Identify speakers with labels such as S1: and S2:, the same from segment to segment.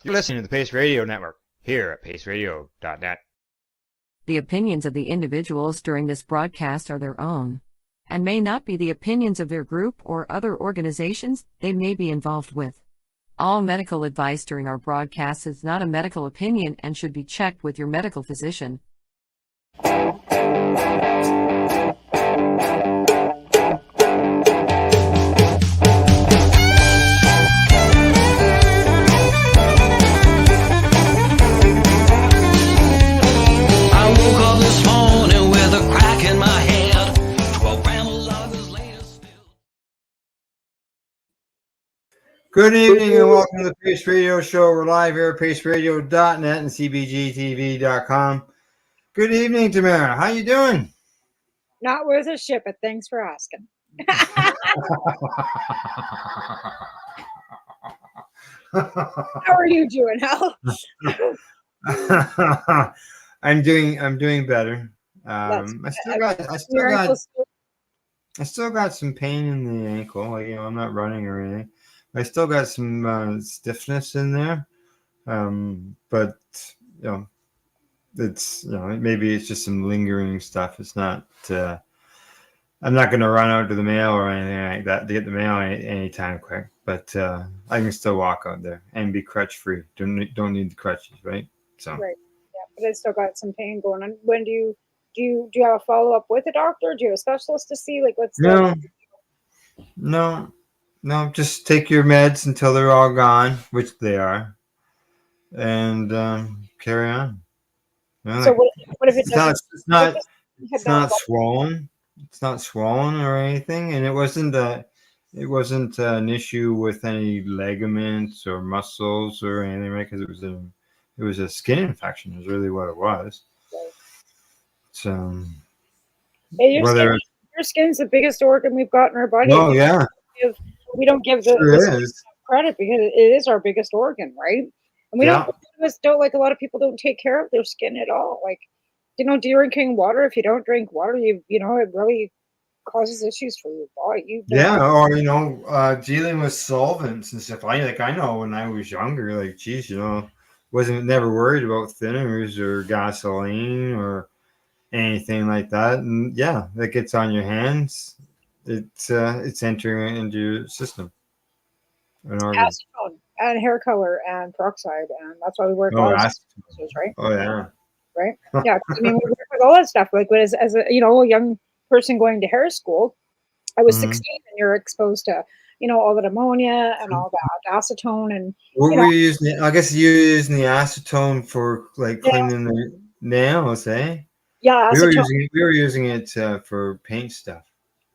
S1: You're listening to the Pace Radio Network here at paceradio.net.
S2: The opinions of the individuals during this broadcast are their own and may not be the opinions of their group or other organizations they may be involved with. All medical advice during our broadcast is not a medical opinion and should be checked with your medical physician.
S3: Good evening and welcome to the Pace Radio Show. We're live here at paceradio.net and cbgtv.com. Good evening, Tamara. How you doing?
S4: Not worth a shit, but thanks for asking. How are you doing, Hal?
S3: I'm doing better. I still got some pain in the ankle. Like, I'm not running or anything. I still got some stiffness in there, but it's maybe it's just some lingering stuff. It's not. I'm not going to run out to the mail or anything like that to get the mail anytime quick. But I can still walk out there and be crutch free. Don't need the crutches, right? So
S4: right, yeah. But I still got some pain going on. When do you have a follow up with a doctor? Do you have a specialist to see? Like, what's
S3: No, just take your meds until they're all gone, which they are, and carry on.
S4: So what if it's
S3: not swollen? It's not swollen or anything, and it wasn't an issue with any ligaments or muscles or anything, right? Because it was a skin infection. Is really what it was.
S4: Right.
S3: So
S4: your skin's the biggest organ we've got in our body.
S3: Oh yeah.
S4: We don't give the credit because it is our biggest organ, right? And we don't like a lot of people don't take care of their skin at all. Like, drinking water. If you don't drink water, it really causes issues for your body.
S3: Or dealing with solvents and stuff. I know when I was younger, wasn't never worried about thinners or gasoline or anything like that. And that gets on your hands. It's entering into your system.
S4: Acetone and hair color and peroxide, and that's why we work acetone, right?
S3: Oh yeah,
S4: right. Yeah, we work with all that stuff. Like, as a young person going to hair school, I was 16, and you're exposed to all that ammonia and all that acetone and.
S3: What were you using? I guess you're using the acetone for cleaning the nails, eh?
S4: Yeah, acetone.
S3: We were using it for paint stuff.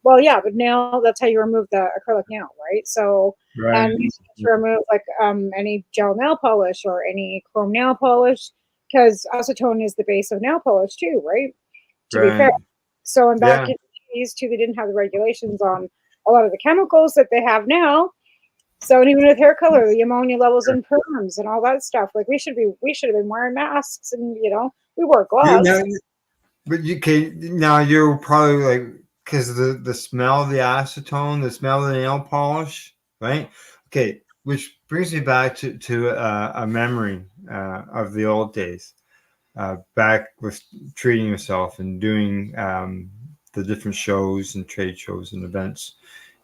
S4: Well, yeah, but now that's how you remove the acrylic nail, right? So, and you to remove any gel nail polish or any chrome nail polish, because acetone is the base of nail polish too, right? To be fair. So, and back in the days too, they didn't have the regulations on a lot of the chemicals that they have now. So, and even with hair color, the ammonia levels in perms and all that stuff, we should have been wearing masks and we wore gloves.
S3: But now you're probably because the smell of the acetone, the smell of the nail polish, right? Okay, which brings me back to a memory of the old days, back with treating yourself and doing the different shows and trade shows and events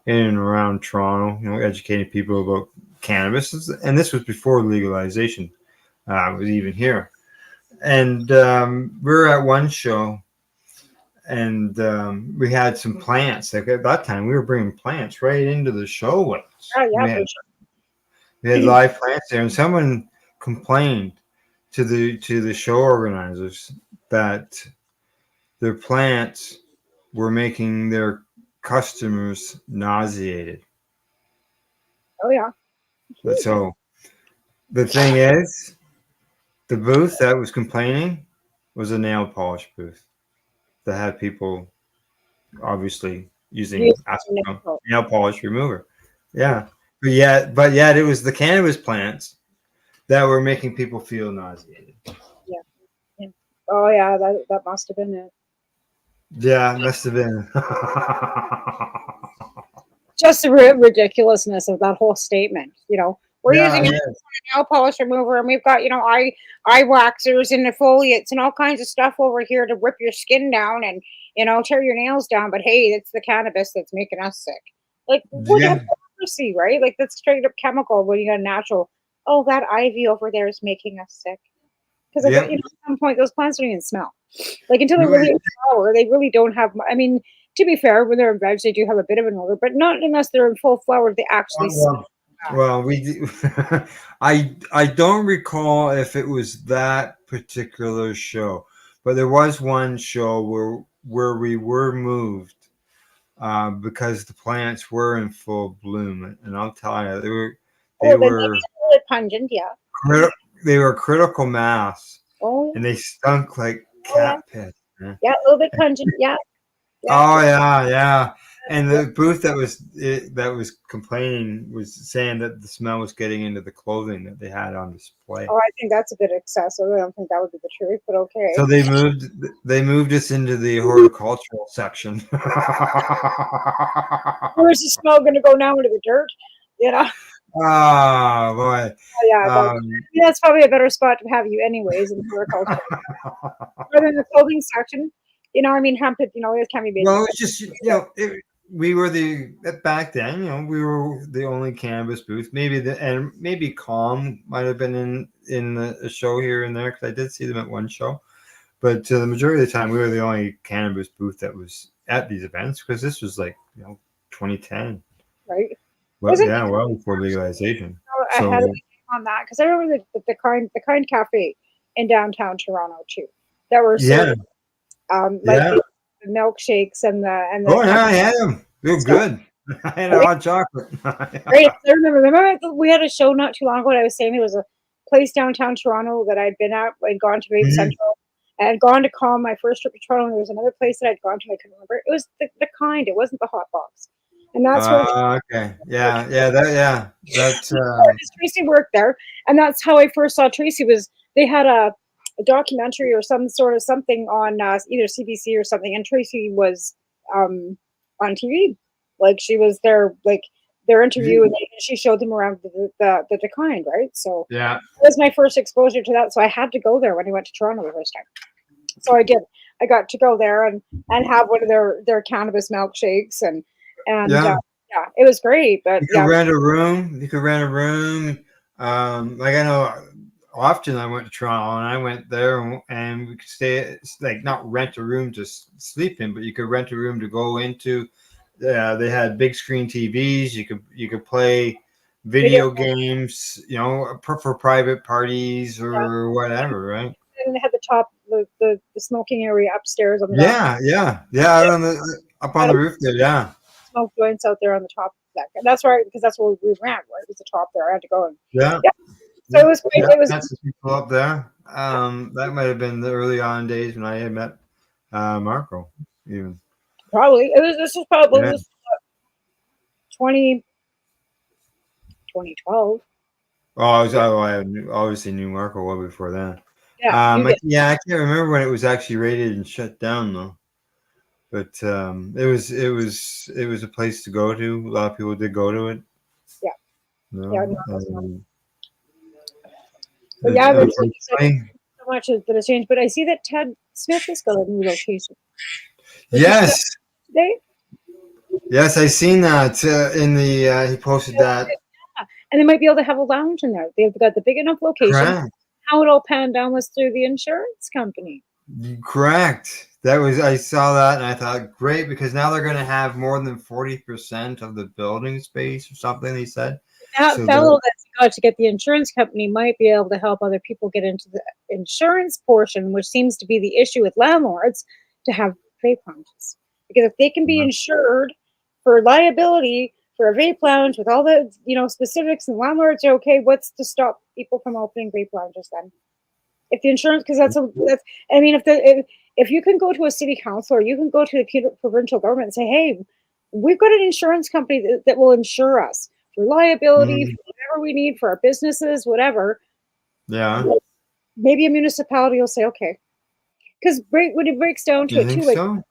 S3: in and around Toronto, educating people about cannabis. And this was before legalization was even here. And we were at one show, and we had some plants. At that time, we were bringing plants right into the show with us.
S4: Oh, yeah,
S3: we had live plants there, and someone complained to the show organizers that their plants were making their customers nauseated.
S4: Oh yeah.
S3: So the thing is, the booth that was complaining was a nail polish booth that had people obviously using nail polish remover. Yeah. But yet it was the cannabis plants that were making people feel nauseated.
S4: Yeah. Oh yeah, that must have been it.
S3: Yeah, it must have been.
S4: Just the ridiculousness of that whole statement. We're
S3: Yeah,
S4: using
S3: yeah.
S4: a nail polish remover, and we've got, eye waxers and defoliates and all kinds of stuff over here to rip your skin down and, tear your nails down. But hey, it's the cannabis that's making us sick. Like, what
S3: Yeah.
S4: hypocrisy, right? Like, that's straight up chemical when you got natural. Oh, that ivy over there is making us sick. Because
S3: Yep.
S4: at some point, those plants don't even smell. Like, until they're
S3: Really?
S4: really in flower, they really don't have. I mean, to be fair, when they're in veg, they do have a bit of an odor, but not unless they're in full flower. They actually smell.
S3: Well, I don't recall if it was that particular show, but there was one show where we were moved because the plants were in full bloom, and I'll tell you, they
S4: Oh, then maybe
S3: were
S4: a little bit pungent, yeah.
S3: they were critical mass,
S4: Oh,
S3: and they stunk like
S4: yeah.
S3: cat piss. Man.
S4: Yeah, a little bit pungent, yeah.
S3: Oh yeah. And the booth that was complaining was saying that the smell was getting into the clothing that they had on display.
S4: Oh, I think that's a bit excessive. I don't think that would be the truth, but okay.
S3: So they moved us into the horticultural section.
S4: Where's the smell going to go now into the dirt? You know?
S3: Oh boy.
S4: Yeah, that's probably a better spot to have you anyways in horticulture. Rather than the clothing section, I mean, hemp, it can be made.
S3: Well, it's just, we were back then, we were the only cannabis booth. Maybe Calm might have been in a show here and there, because I did see them at one show. But the majority of the time, we were the only cannabis booth that was at these events, because this was like 2010,
S4: right?
S3: well before legalization.
S4: I had on that because I remember the kind cafe in downtown Toronto too. That were the milkshakes and the
S3: oh yeah, I had them. They were good. I had a hot chocolate.
S4: Right. I remember we had a show not too long ago. And I was saying there was a place downtown Toronto that I'd been at. I'd gone to Vape Central. I had gone to Calm my first trip to Toronto. And there was another place that I'd gone to. I couldn't remember. It was the kind. It wasn't the hot box. And that's where
S3: okay. That's
S4: Tracy worked there. And that's how I first saw Tracy. Was they had a documentary or some sort of something on either CBC or something, and Tracy was on TV. Like, she was there, like their interview, and she showed them around the Decline, right? So
S3: yeah,
S4: that was my first exposure to that. So I had to go there when I went to Toronto the first time. So I did. I got to go there and have one of their cannabis milkshakes and it was great. But
S3: you could rent a room. Like, I know often I went to Toronto and I went there and we could stay, like, not rent a room to sleep in, but you could rent a room to go into. They had big screen TVs. You could play video games, for private parties or whatever, right?
S4: And they had the smoking area upstairs on the
S3: up on the roof there, yeah.
S4: Smoke joints out there on the top of that. And that's right, because that's where we ran, right? It was the top there. I had to go and so it was great.
S3: Yeah,
S4: it was
S3: that's the people up there. That might have been the early on days when I had met Marco, even.
S4: probably this was probably 2012.
S3: I obviously knew Marco well before that.
S4: Yeah,
S3: I can't remember when it was actually raided and shut down though. But it was a place to go to. A lot of people did go to it.
S4: Yeah.
S3: There's
S4: so much that has changed. But I see that Ted Smith has got a new location.
S3: Yes.
S4: Today?
S3: Yes, I seen that in the. He posted that.
S4: Yeah. And they might be able to have a lounge in there. They've got the big enough location.
S3: Correct.
S4: How it all panned down was through the insurance company.
S3: Correct. I saw that and I thought, great, because now they're going to have more than 40% of the building space or something, he said.
S4: That fellow that's got to get the insurance company might be able to help other people get into the insurance portion, which seems to be the issue with landlords, to have vape lounges. Because if they can be insured for liability for a vape lounge with all the specifics, and landlords are okay, what's to stop people from opening vape lounges then? If the insurance, because if you can go to a city council or you can go to the provincial government and say, hey, we've got an insurance company that will insure us for liability, for whatever we need for our businesses, whatever.
S3: Yeah.
S4: Maybe a municipality will say, okay. Because when it breaks down to it too,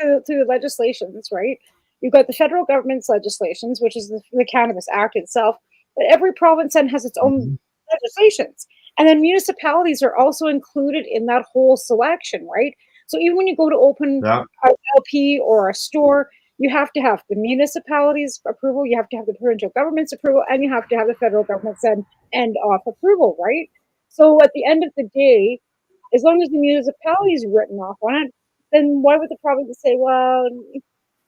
S4: through the legislations, right? You've got the federal government's legislations, which is the Cannabis Act itself. But every province then has its own legislations. And then municipalities are also included in that whole selection, right? So even when you go to open
S3: Yeah.
S4: an LP or a store, you have to have the municipality's approval, you have to have the provincial government's approval, and you have to have the federal government's end off approval, right? So at the end of the day, as long as the municipality's written off on it, then why would the province say, well,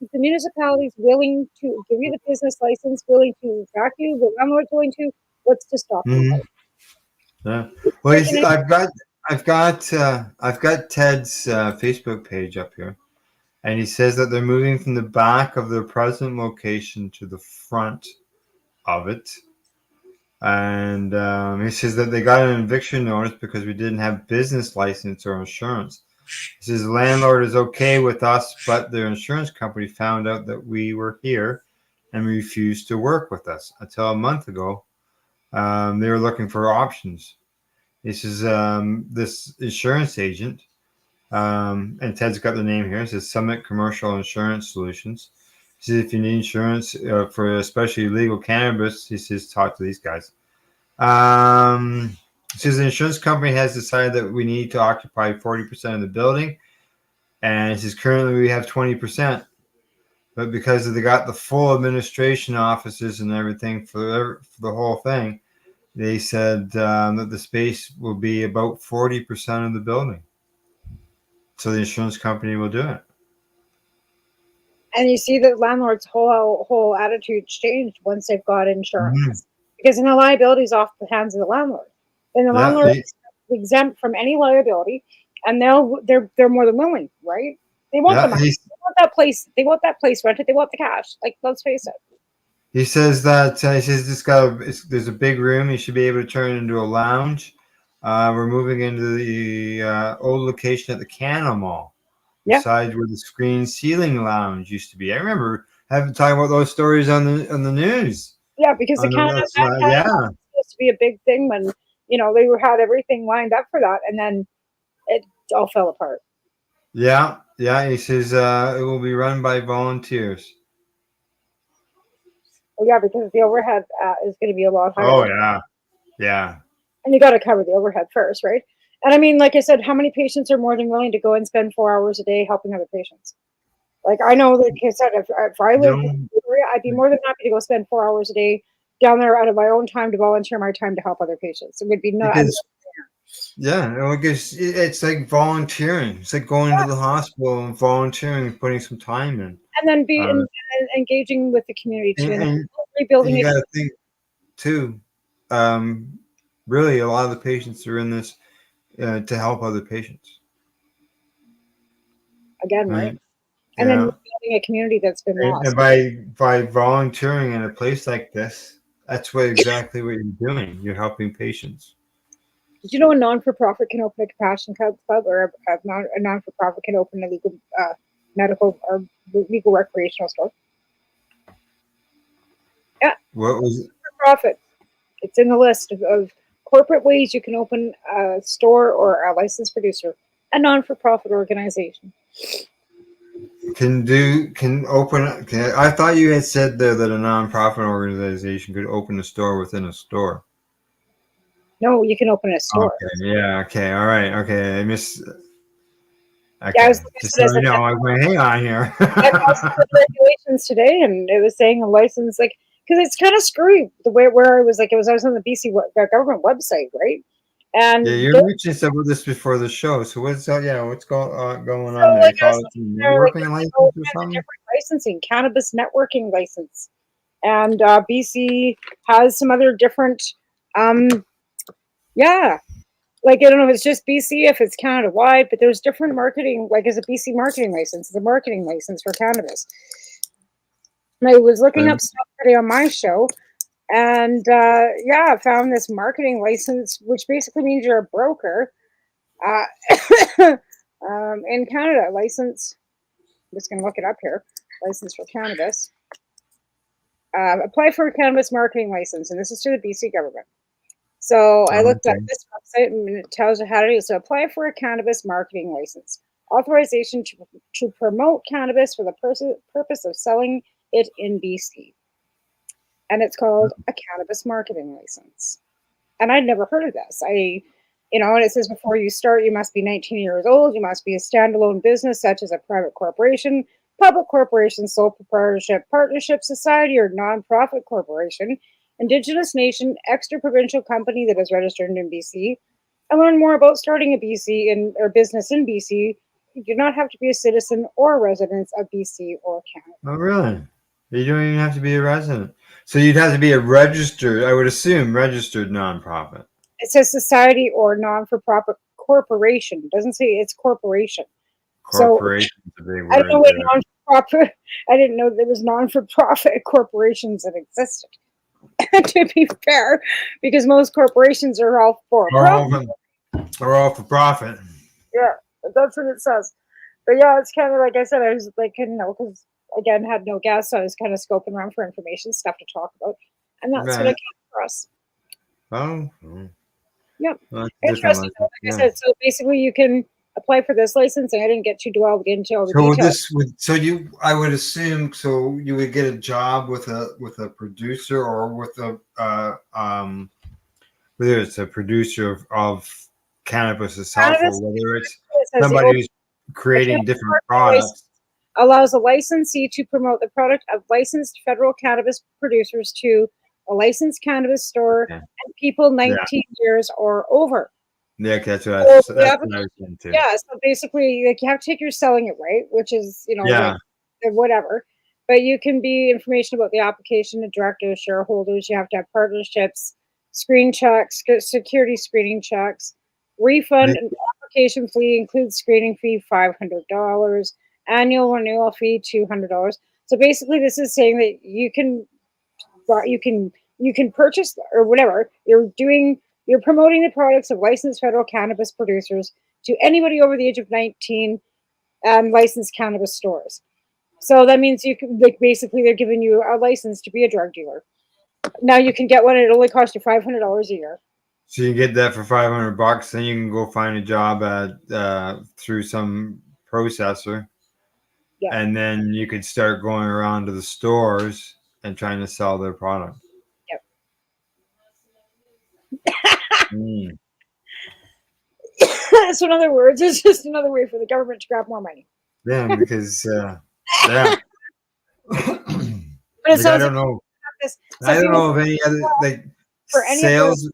S4: if the municipality is willing to give you the business license, willing to back you, the landlord's willing to, what's to stop you?
S3: Mhm. Yeah. Well, I've got Ted's Facebook page up here, and he says that they're moving from the back of their present location to the front of it. And he says that they got an eviction notice because we didn't have business license or insurance. He says the landlord is okay with us, but their insurance company found out that we were here and refused to work with us. Until a month ago, they were looking for options. This is this insurance agent, and Ted's got the name here. It says Summit Commercial Insurance Solutions. He says if you need insurance for especially legal cannabis, he says talk to these guys. It says the insurance company has decided that we need to occupy 40% of the building, and it says currently we have 20%. But because they got the full administration offices and everything for the whole thing, they said that the space will be about 40% of the building. So the insurance company will do it.
S4: And you see the landlord's whole attitude changed once they've got insurance, because then the liability is off the hands of the landlord. Then the landlord is exempt from any liability, and they're more than willing, right? They want the money. They want that place. They want that place rented. They want the cash. Like, let's face it.
S3: He says that there's a big room. You should be able to turn it into a lounge. We're moving into the old location at the Canada Mall, beside where the screen ceiling lounge used to be. I remember having to talk about those stories on the news.
S4: Yeah, because the Canada was supposed to be a big thing when they had everything lined up for that, and then it all fell apart.
S3: Yeah. He says it will be run by volunteers.
S4: Well, yeah, because the overhead is going to be a lot higher.
S3: Oh yeah.
S4: And you got to cover the overhead first, right? And I mean, like I said, how many patients are more than willing to go and spend 4 hours a day helping other patients? Like, I know, like I said, if I lived in the area, I'd be more than happy to go spend 4 hours a day down there out of my own time to volunteer my time to help other patients. It would be not.
S3: It's like volunteering. It's like going to the hospital and volunteering and putting some time in.
S4: And then engaging with the community too.
S3: And
S4: rebuilding
S3: you got to think too. Really, a lot of the patients are in this to help other patients.
S4: Again, right? And then building a community that's been lost.
S3: And by volunteering in a place like this, that's exactly what you're doing. You're helping patients.
S4: Did you know a non-for-profit can open a compassion club, or a non-for-profit can open a legal, medical, or legal recreational store? Yeah.
S3: What was it?
S4: For-profit. It's in the list of corporate ways you can open a store or a licensed producer, a non-for-profit organization.
S3: I thought you had said there that a non-profit organization could open a store within a store.
S4: No, you can open a store.
S3: Okay. Yeah. Okay. All right. Okay. I missed. Okay.
S4: Yeah, I was
S3: just so you know, I went, hang on here.
S4: I saw the regulations today, and it was saying a license, like, because it's kind of screwy the way where I was on the BC government website, right? And
S3: yeah, you're mentioning stuff about this before the show. So what's going on there?
S4: Like,
S3: networking license or something?
S4: Different licensing, cannabis networking license, and BC has some other different, like, I don't know if it's just BC, if it's Canada wide, but there's different marketing. Like, as a BC marketing license, it's a marketing license for cannabis. And I was looking up stuff today on my show, and I found this marketing license, which basically means you're a broker in Canada. License. I'm just going to look it up here. License for cannabis. Apply for a cannabis marketing license, and this is through the BC government. So I looked up this website, and it tells you how to do it. So apply for a cannabis marketing license. Authorization to promote cannabis for the purpose of selling it in BC. and it's called a cannabis marketing license. And I'd never heard of this. And it says before you start, you must be 19 years old. You must be a standalone business, such as a private corporation, public corporation, sole proprietorship, partnership, society, or nonprofit corporation, Indigenous nation, extra provincial company that is registered in BC. And learn more about starting a or business in BC. You do not have to be a citizen or resident of BC or Canada.
S3: Oh, really? You don't even have to be a resident. So you'd have to be a registered, I would assume, registered nonprofit.
S4: It says society or non-for-profit corporation. It doesn't say it's corporation.
S3: Corporation is a big word.
S4: I don't know what non-for-profit. I didn't know there was non-for-profit corporations that existed. To be fair, because most corporations are all for profit.
S3: Or all for profit.
S4: Yeah, that's what it says. But yeah, it's kind of like I said. I was like, because again, had no guests, so I was kind of scoping around for information, stuff to talk about, and that's what I came across.
S3: Oh.
S4: Yeah.
S3: Well,
S4: interesting. Like I said, so basically you can apply for this license, and I didn't get too delved into all the details.
S3: I would assume, so you would get a job with a producer or with whether it's a producer of cannabis itself or whether it's somebody who's creating different products.
S4: Allows a licensee to promote the product of licensed federal cannabis producers to a licensed cannabis store and people 19 years or over.
S3: Yeah, that's what I was into.
S4: Yeah, so basically, like you have to take your selling it right, which is like, whatever. But you can be information about the application to directors, shareholders. You have to have partnerships, screen checks, security screening checks, refund and application fee includes screening fee $500, annual renewal fee $200. So basically, this is saying that you can purchase or whatever you're promoting the products of licensed federal cannabis producers to anybody over the age of 19 licensed cannabis stores. So that means you can basically they're giving you a license to be a drug dealer. Now you can get one. It only costs you $500 a year.
S3: So you get that for $500. Then you can go find a job through some processor. Yeah. And then you could start going around to the stores and trying to sell their product.
S4: So in other words, it's just another way for the government to grab more money.
S3: Yeah, because I don't know. I don't know of any other sales.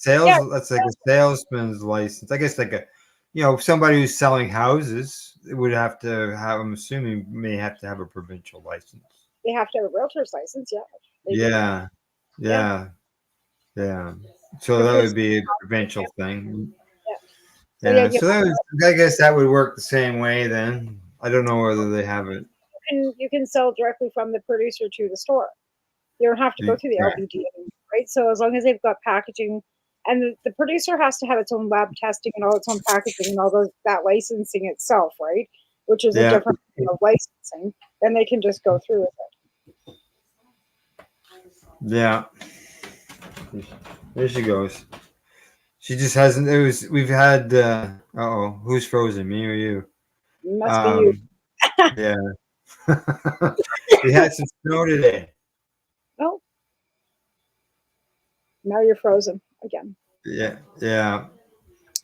S3: That's like a salesman's license. I guess somebody who's selling houses would have to have. I'm assuming may have to have a provincial license.
S4: They have to have a realtor's license. Yeah.
S3: Yeah. So that would be a provincial thing. Yeah. So I guess that would work the same way then. I don't know whether they have it.
S4: You can sell directly from the producer to the store. You don't have to go through the LBD, right? So as long as they've got packaging, and the producer has to have its own lab testing and all its own packaging and all that licensing itself, right? Which is a different licensing. Then they can just go through with it.
S3: Yeah. There she goes. She just hasn't. We've had. Who's frozen? Me or you?
S4: Must be you.
S3: Yeah. We had some snow today.
S4: Oh. Now you're frozen again.
S3: Yeah.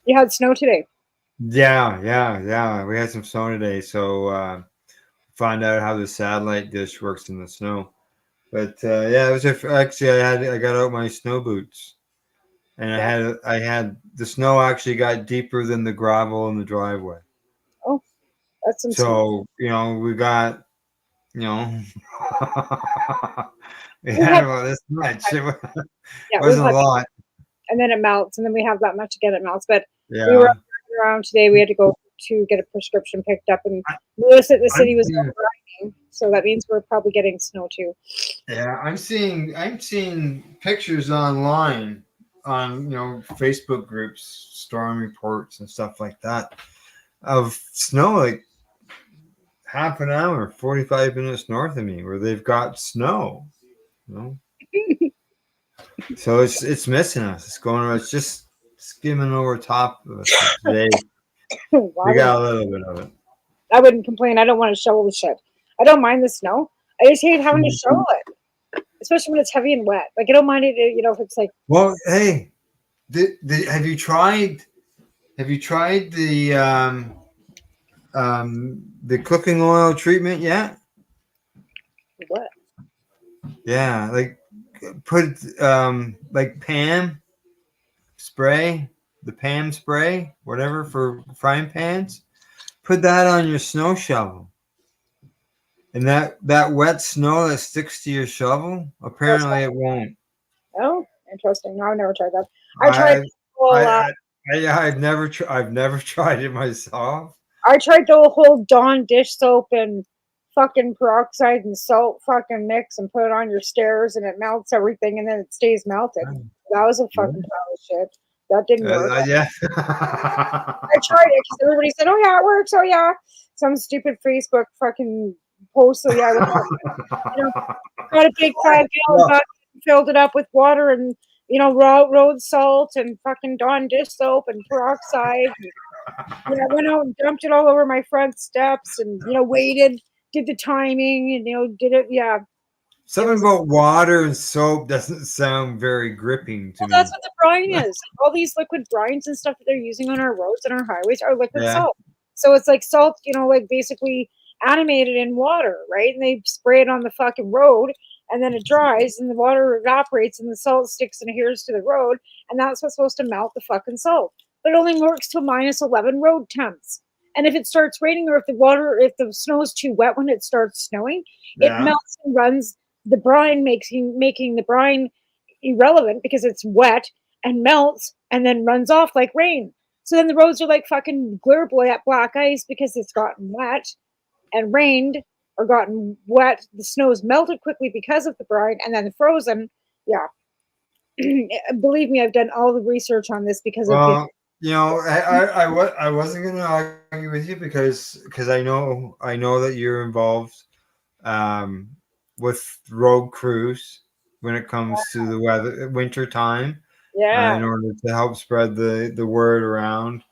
S4: You had snow today.
S3: Yeah. We had some snow today, so find out how the satellite dish works in the snow. But it was actually I got out my snow boots. And I had the snow actually got deeper than the gravel in the driveway.
S4: Oh, that's insane.
S3: So, we got, we had about this much. It wasn't a lot.
S4: And then it melts, and then we have that much again, it melts. But we were around today. We had to go to get a prescription picked up, and noticed that the city was overriding. So that means we're probably getting snow too.
S3: Yeah, I'm seeing pictures online on Facebook groups, storm reports and stuff like that of snow like half an hour, 45 minutes north of me where they've got snow. So it's missing us. It's just skimming over top of us today. We got a little bit of it.
S4: I wouldn't complain. I don't want to shovel the shit. I don't mind the snow. I just hate having to shovel it. especially when it's heavy and wet. Like I don't mind it, you know, if it's like.
S3: Well, hey, have you tried? Have you tried the cooking oil treatment yet?
S4: What?
S3: Yeah, like put like Pam spray, the Pam spray, whatever for frying pans. Put that on your snow shovel. And that wet snow that sticks to your shovel, apparently it won't.
S4: Oh, interesting. No, I've never tried that. I tried
S3: I
S4: the whole,
S3: I've never tried it myself.
S4: I tried the whole Dawn dish soap and fucking peroxide and salt fucking mix and put it on your stairs and it melts everything and then it stays melted. That was a fucking pile of shit. That didn't work.
S3: Yeah.
S4: I tried it because everybody said, "Oh yeah, it works." Oh yeah, some stupid Facebook fucking post. So yeah, you know, got a big 5-gallon bucket, filled it up with water and you know road salt and fucking Dawn dish soap and peroxide. And, I went out and dumped it all over my front steps and you know waited, did the timing and you know did it. Yeah.
S3: Something about water and soap doesn't sound very gripping to me.
S4: That's what the brine is. All these liquid brines and stuff that they're using on our roads and our highways are liquid salt. So it's like salt, you know, like basically animated in water, right? And they spray it on the fucking road and then it dries and the water evaporates and the salt sticks and adheres to the road. And that's what's supposed to melt the fucking salt. But it only works till -11 road temps. And if it starts raining or if the snow is too wet when it starts snowing, it melts and runs the brine making the brine irrelevant because it's wet and melts and then runs off like rain. So then the roads are like fucking black ice because it's gotten wet and rained or gotten wet. The snow's melted quickly because of the brine and then frozen. Yeah. Believe me, I've done all the research on this because of
S3: you know, I wasn't going to argue with you because I know that you're involved with road crews when it comes to the winter time.
S4: Yeah.
S3: In order to help spread the word around.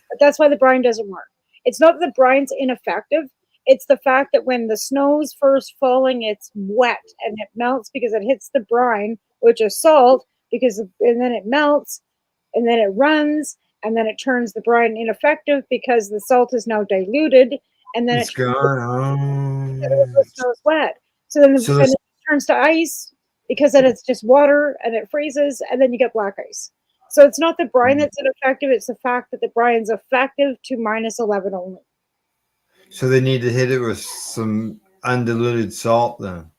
S4: But that's why the brine doesn't work. It's not that the brine's ineffective. It's the fact that when the snow's first falling, it's wet and it melts because it hits the brine, which is salt, and then it melts and then it runs and then it turns the brine ineffective because the salt is now diluted and then
S3: it's gone.
S4: The snow's wet. So then it turns to ice because then it's just water and it freezes and then you get black ice. So it's not the brine that's ineffective, it's the fact that the brine's effective to -11 only.
S3: So they need to hit it with some undiluted salt then.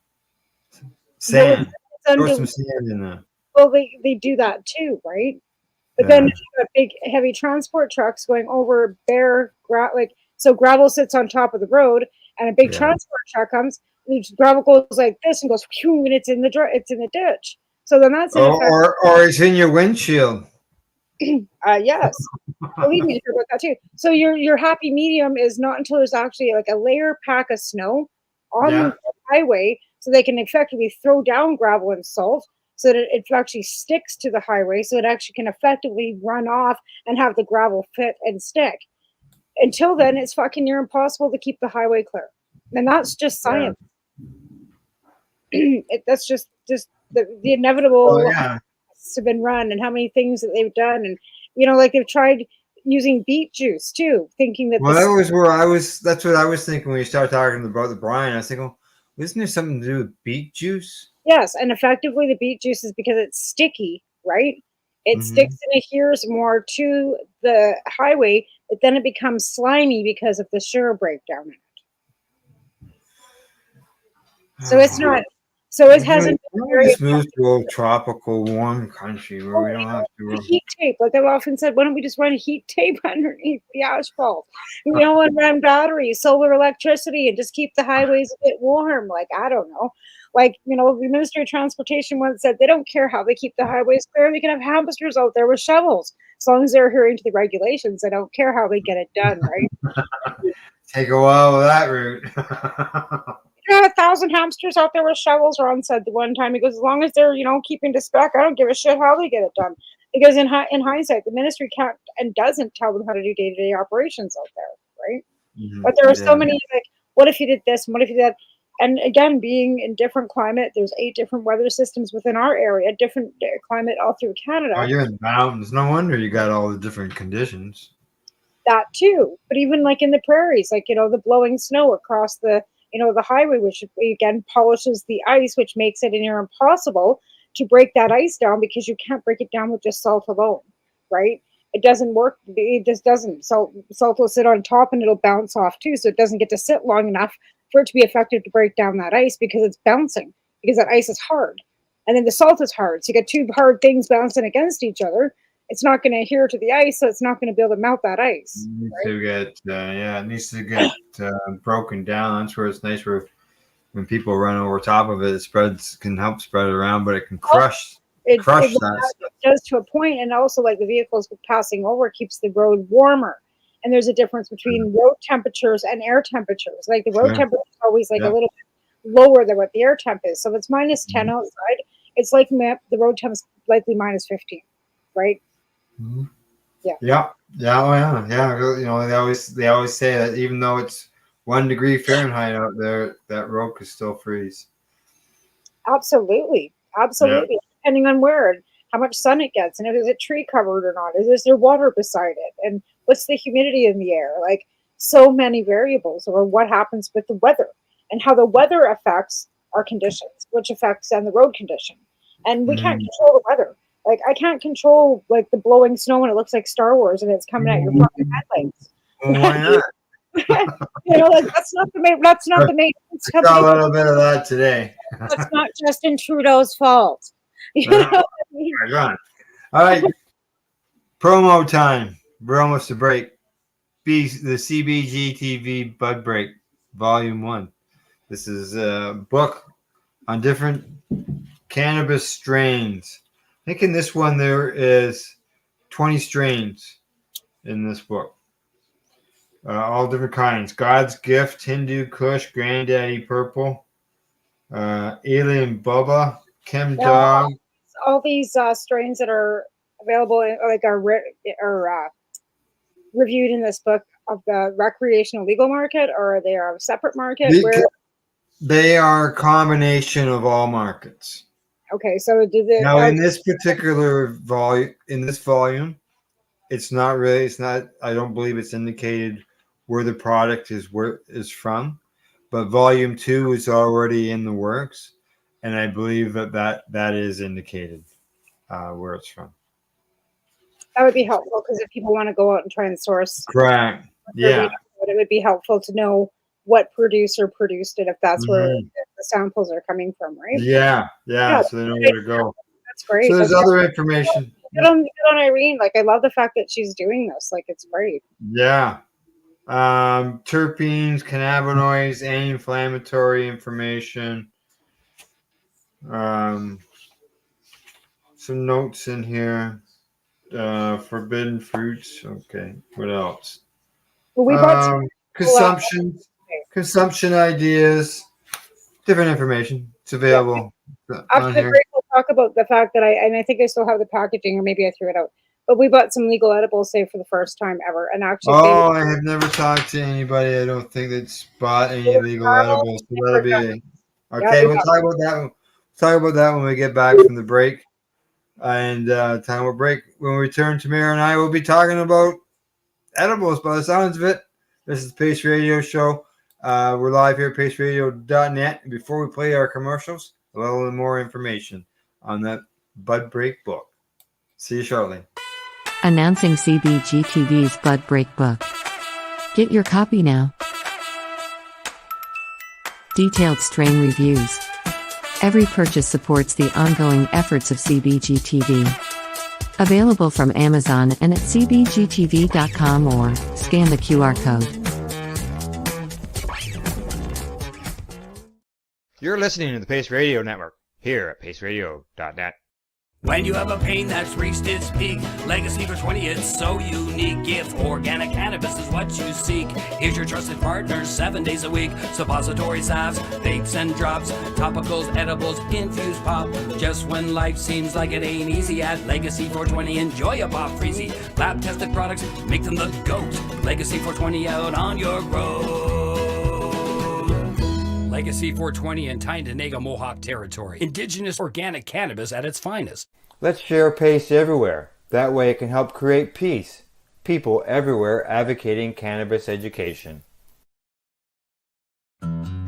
S3: Sand. Throw some sand in there.
S4: Well, they do that too, right? But then you got big heavy transport trucks going over bare so gravel sits on top of the road and a big transport truck comes, the gravel goes like this and goes and it's in the ditch. So then that's
S3: or it's in your windshield.
S4: Yes. Believe me, I heard about that too. So your happy medium is not until there's actually like a layer pack of snow on the highway so they can effectively throw down gravel and salt so that it actually sticks to the highway so it actually can effectively run off and have the gravel fit and stick. Until then, it's fucking near impossible to keep the highway clear. And that's just science. That's just the inevitable have been run and how many things that they've done. And, you know, like they've tried using beet juice too, thinking that.
S3: Well, that's what I was thinking when you started talking about the brine. I was thinking, isn't there something to do with beet juice?
S4: Yes. And effectively the beet juice is because it's sticky, right? It sticks and adheres more to the highway, but then it becomes slimy because of the sugar breakdown in it. So it's not. So it hasn't been very.
S3: Just move to a tropical, warm country where we don't have to.
S4: Heat tape, like I've often said, why don't we just run a heat tape underneath the asphalt? You know, and run batteries, solar electricity, and just keep the highways a bit warm. Like I don't know. Like, you know, the Ministry of Transportation once said they don't care how they keep the highways clear. They can have hamsters out there with shovels. As long as they're adhering to the regulations, they don't care how they get it done, right?
S3: Take a while with that route.
S4: You got 1,000 hamsters out there with shovels, Ron said the one time. He goes, as long as they're, you know, keeping to spec, I don't give a shit how they get it done. Because in hindsight, the ministry can't and doesn't tell them how to do day-to-day operations out there, right? But there are so many, like, what if you did this and what if you did that? And again, being in different climate, there's 8 different weather systems within our area, different climate all through Canada.
S3: Oh, you're in the mountains. No wonder you got all the different conditions.
S4: That too. But even like in the prairies, like, the blowing snow across the, the highway, which again polishes the ice, which makes it near impossible to break that ice down because you can't break it down with just salt alone, right? It doesn't work. It just doesn't. Salt will sit on top and it'll bounce off too. So it doesn't get to sit long enough for it to be effective to break down that ice because it's bouncing, because that ice is hard. And then the salt is hard. So you get 2 hard things bouncing against each other. It's not going to adhere to the ice, so it's not going to be able to melt that ice.
S3: It needs to get broken down. That's where it's nice when people run over top of it, can help spread it around, but it can crush that.
S4: It does to a point, and also like the vehicles passing over keeps the road warmer. And there's a difference between road temperatures and air temperatures. Like the road temperature is always like a little bit lower than what the air temp is. So if it's minus 10 outside, it's like the road temp is likely minus 15, right?
S3: Mm-hmm.
S4: Yeah.
S3: They always say that even though it's 1 degree Fahrenheit out there, that road could still freeze.
S4: Absolutely. Depending on where and how much sun it gets, and if it's tree covered or not, is there water beside it, and what's the humidity in the air? Like so many variables, or what happens with the weather and how the weather affects our conditions, which affects then the road condition. And we can't control the weather. Like I can't control like the blowing snow and it looks like Star Wars and it's coming at your fucking headlights.
S3: Well, why not?
S4: That's not the main. That's not the main.
S3: I got a little bit of that today.
S4: That's not Justin Trudeau's fault.
S3: All right, promo time. We're almost to break. The CBG TV Bud Break, Volume 1. This is a book on different cannabis strains. I think in this one there is 20 strains in this book. All different kinds. God's Gift, Hindu Kush, Granddaddy Purple, Alien Bubba, Chem Dog.
S4: All these strains that are available, are reviewed in this book of the recreational legal market, or they are a separate market?
S3: They are a combination of all markets.
S4: Okay, so
S3: in this particular volume, it's not. I don't believe it's indicated where the product is from, but volume 2 is already in the works, and I believe that is indicated where it's from.
S4: That would be helpful because if people want to go out and try and source,
S3: correct,
S4: it would be helpful to know what producer produced it if that's where the samples are coming from, right?
S3: Yeah. So they know where to go.
S4: That's great.
S3: So there's other information.
S4: Good on Irene. Like I love the fact that she's doing this. Like it's great.
S3: Yeah. Terpenes, cannabinoids, anti-inflammatory information. Some notes in here. Forbidden fruits. Okay. What else?
S4: Well, we bought
S3: consumption ideas, different information. It's available.
S4: After the break, we'll talk about the fact that I think I still have the packaging, or maybe I threw it out. But we bought some legal edibles, say, for the first time ever, and actually.
S3: I have never talked to anybody. I don't think that's bought any legal edibles. So that'll be okay. We'll talk about that. Talk about that when we get back from the break. And time will break. When we return, Tamara and I will be talking about edibles. By the sounds of it, this is the Pace Radio Show. We're live here at paceradio.net. And before we play our commercials, a little more information on that Bud Break book. See you shortly.
S2: Announcing CBG TV's Bud Break book. Get your copy now. Detailed strain reviews. Every purchase supports the ongoing efforts of CBG TV. Available from Amazon and at cbgtv.com or scan the QR code.
S1: You're listening to the Pace Radio Network here at paceradio.net.
S5: When you have a pain that's reached its peak, Legacy for 20, it's so unique. If organic cannabis is what you seek, here's your trusted partner 7 days a week. Suppository salves, vapes and drops, topicals, edibles, infused pop. Just when life seems like it ain't easy, at Legacy 420, enjoy a pop freezy. Lab tested products, make them the GOAT. Legacy 420 out on your road. Legacy 420 in Tyendinaga Mohawk territory. Indigenous organic cannabis at its finest.
S3: Let's share PACE everywhere. That way it can help create peace. People everywhere advocating cannabis education.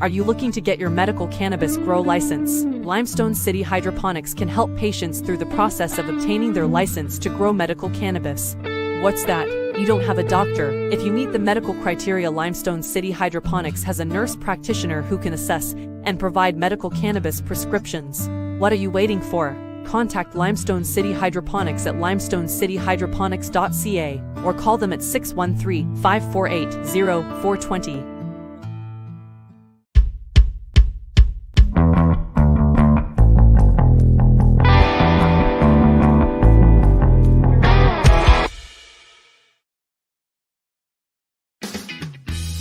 S6: Are you looking to get your medical cannabis grow license? Limestone City Hydroponics can help patients through the process of obtaining their license to grow medical cannabis. What's that? You don't have a doctor. If you meet the medical criteria, Limestone City Hydroponics has a nurse practitioner who can assess and provide medical cannabis prescriptions. What are you waiting for? Contact Limestone City Hydroponics at limestonecityhydroponics.ca or call them at 613-548-0420.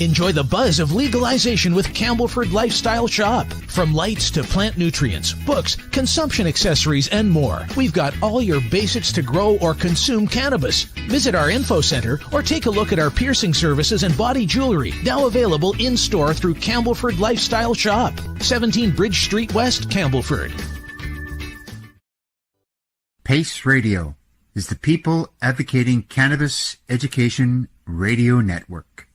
S7: Enjoy the buzz of legalization with Campbellford Lifestyle Shop. From lights to plant nutrients, books, consumption accessories, and more, we've got all your basics to grow or consume cannabis. Visit our info center or take a look at our piercing services and body jewelry, now available in-store through Campbellford Lifestyle Shop, 17 Bridge Street West, Campbellford.
S8: PACE Radio is the People Advocating Cannabis Education Radio Network.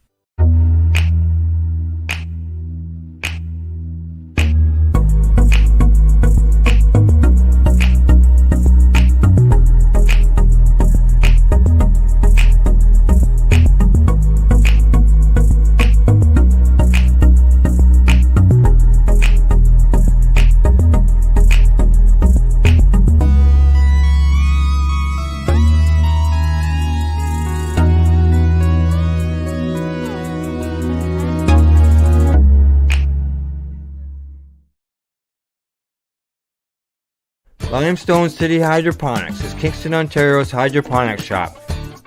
S3: Limestone City Hydroponics is Kingston, Ontario's hydroponics shop.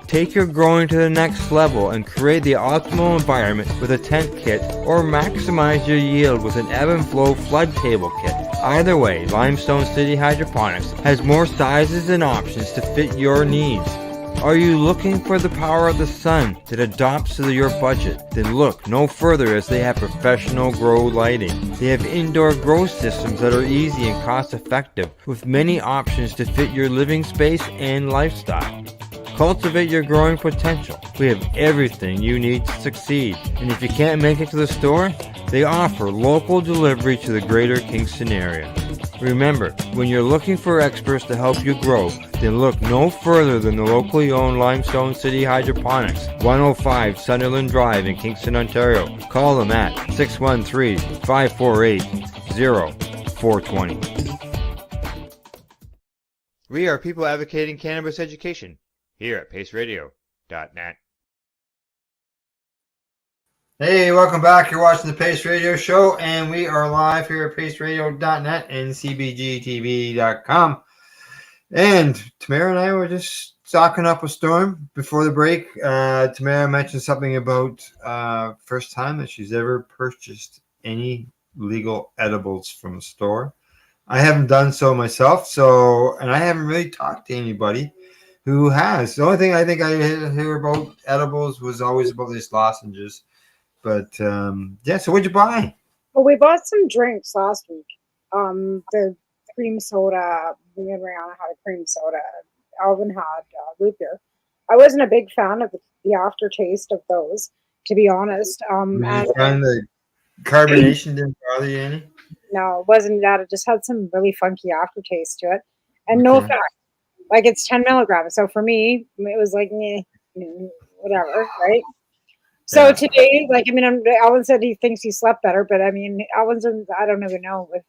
S3: Take your growing to the next level and create the optimal environment with a tent kit, or maximize your yield with an ebb and flow flood table kit. Either way, Limestone City Hydroponics has more sizes and options to fit your needs. Are you looking for the power of the sun that adapts to your budget? Then look no further, as they have professional grow lighting. They have indoor grow systems that are easy and cost effective, with many options to fit your living space and lifestyle. Cultivate your growing potential. We have everything you need to succeed. And if you can't make it to the store, they offer local delivery to the greater Kingston area. Remember, when you're looking for experts to help you grow, then look no further than the locally owned Limestone City Hydroponics, 105 Sunderland Drive in Kingston, Ontario. Call them at 613-548-0420. We are people advocating cannabis education here at paceradio.net. Hey, welcome back. You're watching the Pace Radio Show, and we are live here at paceradio.net and cbgtv.com. And Tamara and I were just stocking up a storm before the break. Tamara mentioned something about first time that she's ever purchased any legal edibles from a store. I haven't done so myself, and I haven't really talked to anybody who has. The only thing I think I hear about edibles was always about these lozenges. But yeah, so what'd you buy?
S4: Well, we bought some drinks last week. The cream soda. Me and Rihanna had a cream soda. Alvin had root beer. I wasn't a big fan of the aftertaste of those, to be honest.
S3: Did you find the carbonation didn't bother you any?
S4: No, it wasn't that. It just had some really funky aftertaste to it, and no fat. Like, it's 10 milligrams. So for me, it was like, whatever, right? So today, like, I mean, Alvin said he thinks he slept better, but I mean, Alvin's, I don't even know if,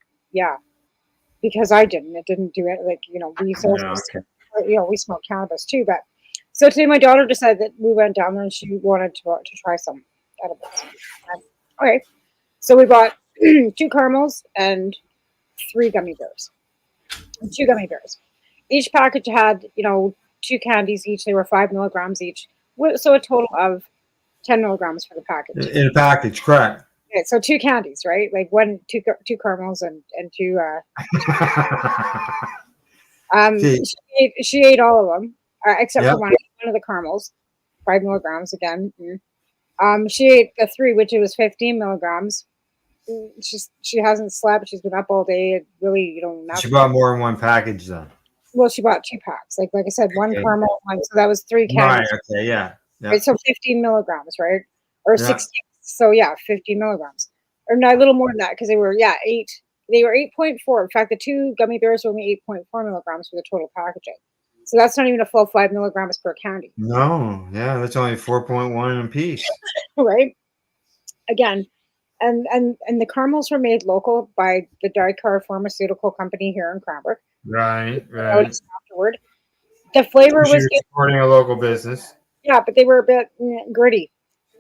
S4: because I didn't. It didn't do it. Like, we we smoke cannabis too. But so today, my daughter decided that we went down there and she wanted to try some edibles. Okay, so we bought 2 caramels and 3 gummy bears. 2 gummy bears. Each package had, 2 candies each. They were 5 milligrams each. So a total of 10 milligrams for the package.
S3: In a package, correct.
S4: Okay, so 2 candies, right? Like two caramels and 2. She ate all of them, except for one of the caramels, 5 milligrams again. She ate the 3, which it was 15 milligrams, she hasn't slept. She's been up all day. It really,
S3: She bought more than one package then.
S4: well, she bought 2 packs. Like I said, one
S3: Okay.
S4: caramel one. So that was 3
S3: Right.
S4: candies.
S3: Okay. Yeah.
S4: Right, so 15 milligrams, right? Or
S3: Yeah.
S4: 16. So yeah, 15 milligrams. Or no, a little more than that because they were 8. They were 8.4. In fact, the 2 gummy bears were only 8.4 milligrams for the total packaging. So that's not even a full 5 milligrams per candy.
S3: No. Yeah, that's only 4.1 a piece.
S4: Right? Again, and the caramels were made local by the Daicar Pharmaceutical Company here in Cranbrook.
S3: Right. Right.
S4: Afterward, the flavor
S3: She
S4: was
S3: was
S4: good.
S3: supporting a local business.
S4: Yeah, but they were a bit gritty.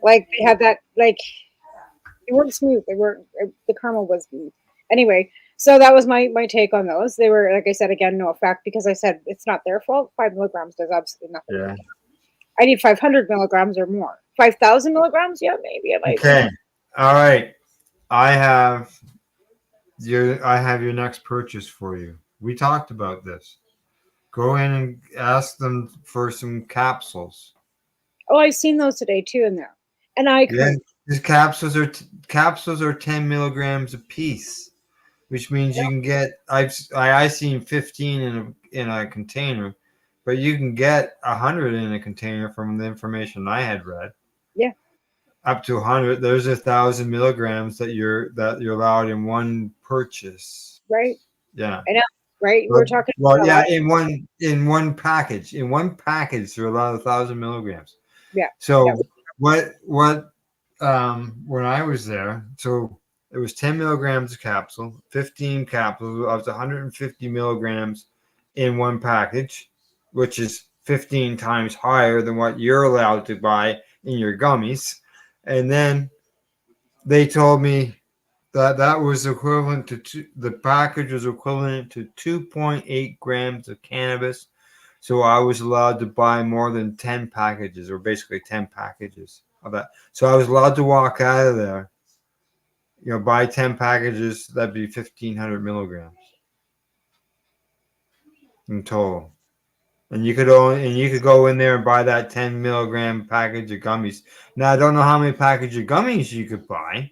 S4: Like they had that like they weren't smooth. They weren't. The caramel was anyway. So that was my take on those. They were, like I said, again, no effect because I said it's not their fault. 5 milligrams does absolutely nothing.
S3: Yeah.
S4: I need 500 milligrams or more. 5,000 milligrams, yeah, maybe.
S3: Okay. All right. I have your next purchase for you. We talked about this. Go in and ask them for some capsules.
S4: Oh, I've seen those today too in there, and I
S3: Yeah, these capsules are 10 milligrams a piece, which means you can get. I seen 15 in a container, but you can get 100 in a container from the information I had read.
S4: Yeah.
S3: Up to 100. There's 1,000 milligrams that you're allowed in one purchase.
S4: Right.
S3: Yeah.
S4: I know. Right.
S3: Well,
S4: We're talking.
S3: Well, yeah, in one package. In one package, they're allowed 1,000 milligrams.
S4: Yeah.
S3: So
S4: Yeah.
S3: what when I was there, so it was 10 milligrams a capsule, 15 capsules, up to 150 milligrams in one package, which is 15 times higher than what you're allowed to buy in your gummies. And then they told me that was equivalent to the package was equivalent to 2.8 grams of cannabis. So I was allowed to buy more than 10 packages, or basically 10 packages of that. So I was allowed to walk out of there, buy 10 packages. That'd be 1,500 milligrams in total. And you could go in there and buy that 10 milligram package of gummies. Now I don't know how many packages of gummies you could buy,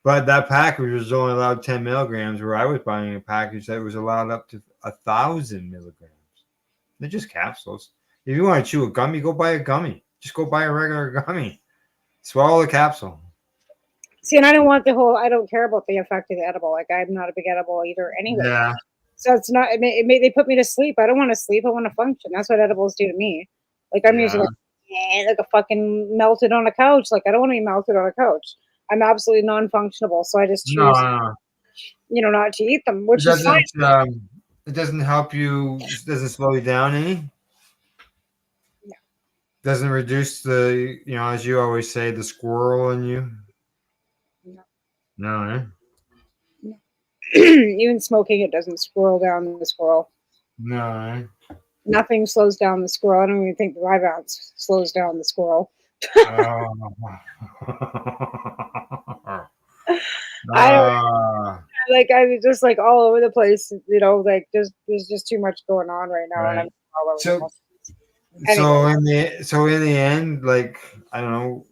S3: but that package was only allowed 10 milligrams, where I was buying a package that was allowed up to 1,000 milligrams. They're just capsules. If you want to chew a gummy, go buy a gummy. Just go buy a regular gummy. Swallow the capsule.
S4: See, and I don't care about the effect of the edible. Like I'm not a big edible eater anyway.
S3: Yeah.
S4: So it's not. They put me to sleep. I don't want to sleep. I want to function. That's what edibles do to me. Like I'm usually like a fucking melted on a couch. Like I don't want to be melted on a couch. I'm absolutely non-functional. So I just choose, not to eat them, which is fine.
S3: It doesn't help you. It doesn't slow you down any.
S4: No.
S3: Doesn't reduce the, as you always say, the squirrel in you.
S4: No.
S3: No, eh?
S4: No. Even smoking, it doesn't swirl down the squirrel.
S3: No, eh?
S4: Nothing slows down the squirrel. I don't even think the 5 ounce slows down the squirrel. I don't like. I was just like all over the place, like there's just too much going on right now, and I'm all over the place. Anyway.
S3: So in the end, like I don't know.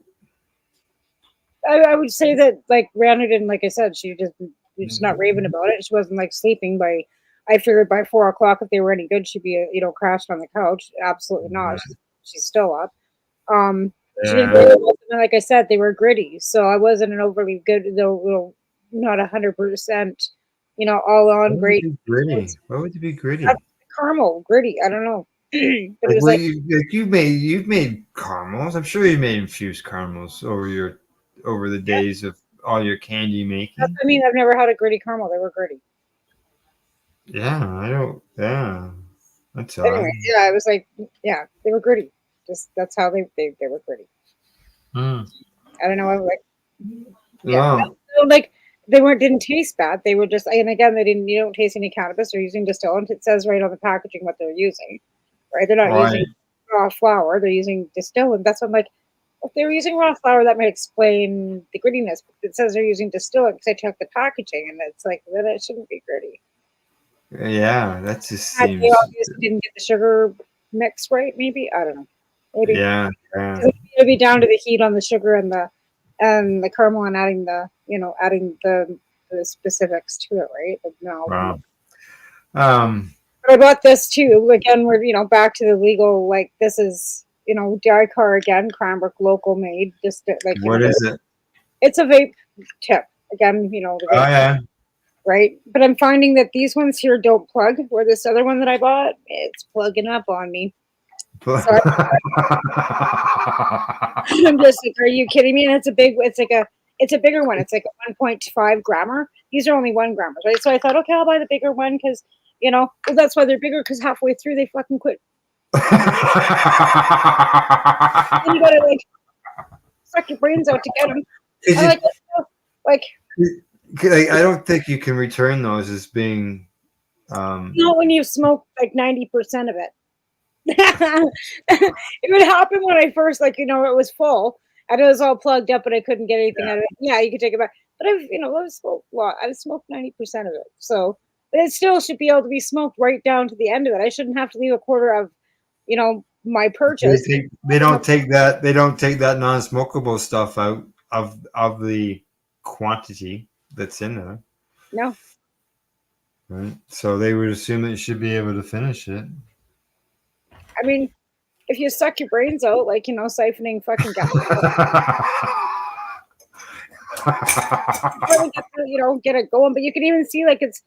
S4: I would say that like Rihanna didn't, like I said, she's just not raving about it. She wasn't like sleeping by. I figured by 4 o'clock, if they were any good, she'd be crashed on the couch. Absolutely not. She's still up. She didn't really, like I said, they were gritty, so I wasn't an overly good, though, not 100%, all on great.
S3: Gritty. What would it be gritty?
S4: Caramel, gritty. I don't know. But it was
S3: you've made caramels. I'm sure you made infused caramels over the days of all your candy making.
S4: I mean, I've never had a gritty caramel. They were gritty.
S3: Yeah, I don't. Yeah, that's all.
S4: Anyway, yeah, it was like, yeah, they were gritty. Just that's how they were gritty. I don't know. I'm like, yeah, like they didn't taste bad. They were just, and again, you don't taste any cannabis. They're using distillant. It says right on the packaging what they're using. Right? They're not using raw flour. They're using distillant. That's what I'm like. If they were using raw flour, that might explain the grittiness. But it says they're using distillant because I checked the packaging, and it's like, then it shouldn't be gritty.
S3: Yeah, that just
S4: They
S3: seems.
S4: obviously didn't get the sugar mix right. Maybe I don't know. Maybe
S3: Yeah.
S4: it'll be down to the heat on the sugar and and the caramel and adding the, adding the specifics to it, right? Like, no.
S3: Wow.
S4: But I bought this too. Again, we're, back to the legal, like this is, Daicar again, Cranbrook local made. Just like,
S3: what is it?
S4: It's a vape tip. Again, the vape
S3: Oh, yeah.
S4: tip, right? But I'm finding that these ones here don't plug, where this other one that I bought, it's plugging up on me. So I'm just like, are you kidding me? And it's a bigger one. It's like a 1.5 grammer. These are only 1 grammers, right? So I thought, okay, I'll buy the bigger one because, well, that's why they're bigger, because halfway through they fucking quit. And you gotta like suck your brains out to get them.
S3: I don't think you can return those as being.
S4: Not when you've smoked like 90% of it. It would happen when I first, it was full and it was all plugged up, but I couldn't get anything out of it. Yeah, you could take it back. But I've smoked a lot. I've smoked 90% of it. So it still should be able to be smoked right down to the end of it. I shouldn't have to leave a quarter of, my purchase.
S3: They don't take that non-smokable stuff out of the quantity that's in there.
S4: No.
S3: Right. So they would assume that you should be able to finish it.
S4: I mean, if you suck your brains out, siphoning fucking gas. Get it going. But you can even see it's,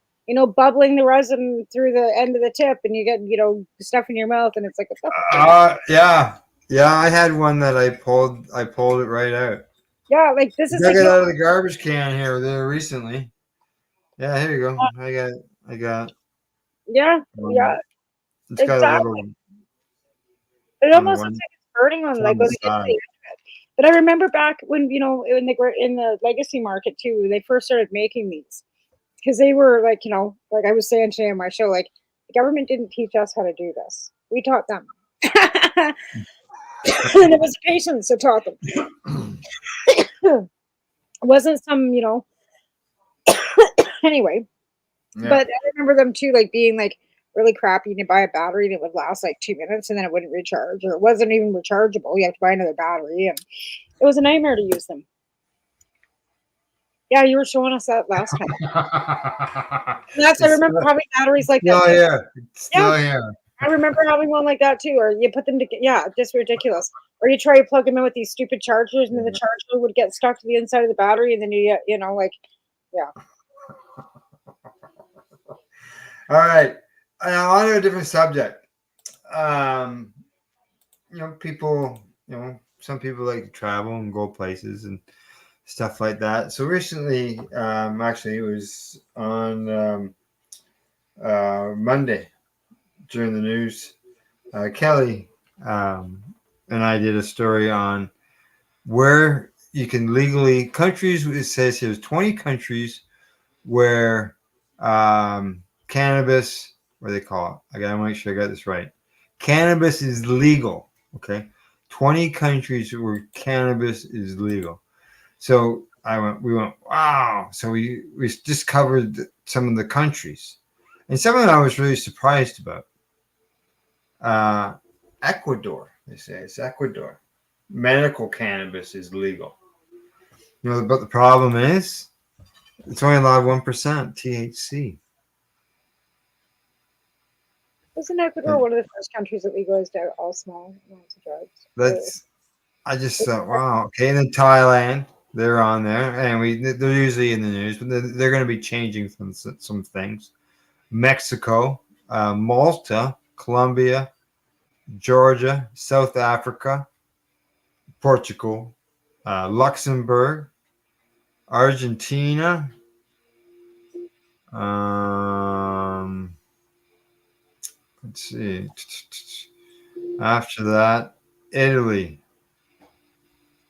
S4: bubbling the resin through the end of the tip, and you get, stuff in your mouth, and it's like,
S3: yeah. I had one that I pulled it right out.
S4: Yeah, this is
S3: took it out of the garbage can here there recently. Yeah, here you go. I got.
S4: Yeah.
S3: It's got a little.
S4: It almost looks like it's burning on the side. But I remember back when, in the legacy market too, they first started making these, because they were like I was saying today on my show, the government didn't teach us how to do this. We taught them. And it was the patients that taught them. It wasn't some, anyway. Yeah. But I remember them too, being really crappy. You buy a battery and it would last 2 minutes and then it wouldn't recharge, or it wasn't even rechargeable. You have to buy another battery, and it was a nightmare to use them. Yeah, you were showing us that last time. I remember having batteries like that.
S3: Still here.
S4: I remember having one like that too. Or you put them together. Yeah, just ridiculous. Or you try to plug them in with these stupid chargers, and then the charger would get stuck to the inside of the battery, and then yeah.
S3: All right. Now on to a different subject. People, some people like to travel and go places and stuff like that. So recently, actually, it was on Monday during the news. Kelly and I did a story on where you can legally, countries, it says here's 20 countries where cannabis, what do they call it? I gotta make sure I got this right. Cannabis is legal. Okay. 20 countries where cannabis is legal. So we went, wow. So we just covered some of the countries. And some of them I was really surprised about. Ecuador, they say it's Ecuador. Medical cannabis is legal. But the problem is it's only allowed 1% THC.
S4: Wasn't Ecuador one of the first countries that legalized all small amounts of drugs?
S3: I just thought, wow. Okay, and then Thailand, they're on there, and they're usually in the news, but they're going to be changing some things. Mexico, Malta, Colombia, Georgia, South Africa, Portugal, Luxembourg, Argentina. Let's see. After that, Italy.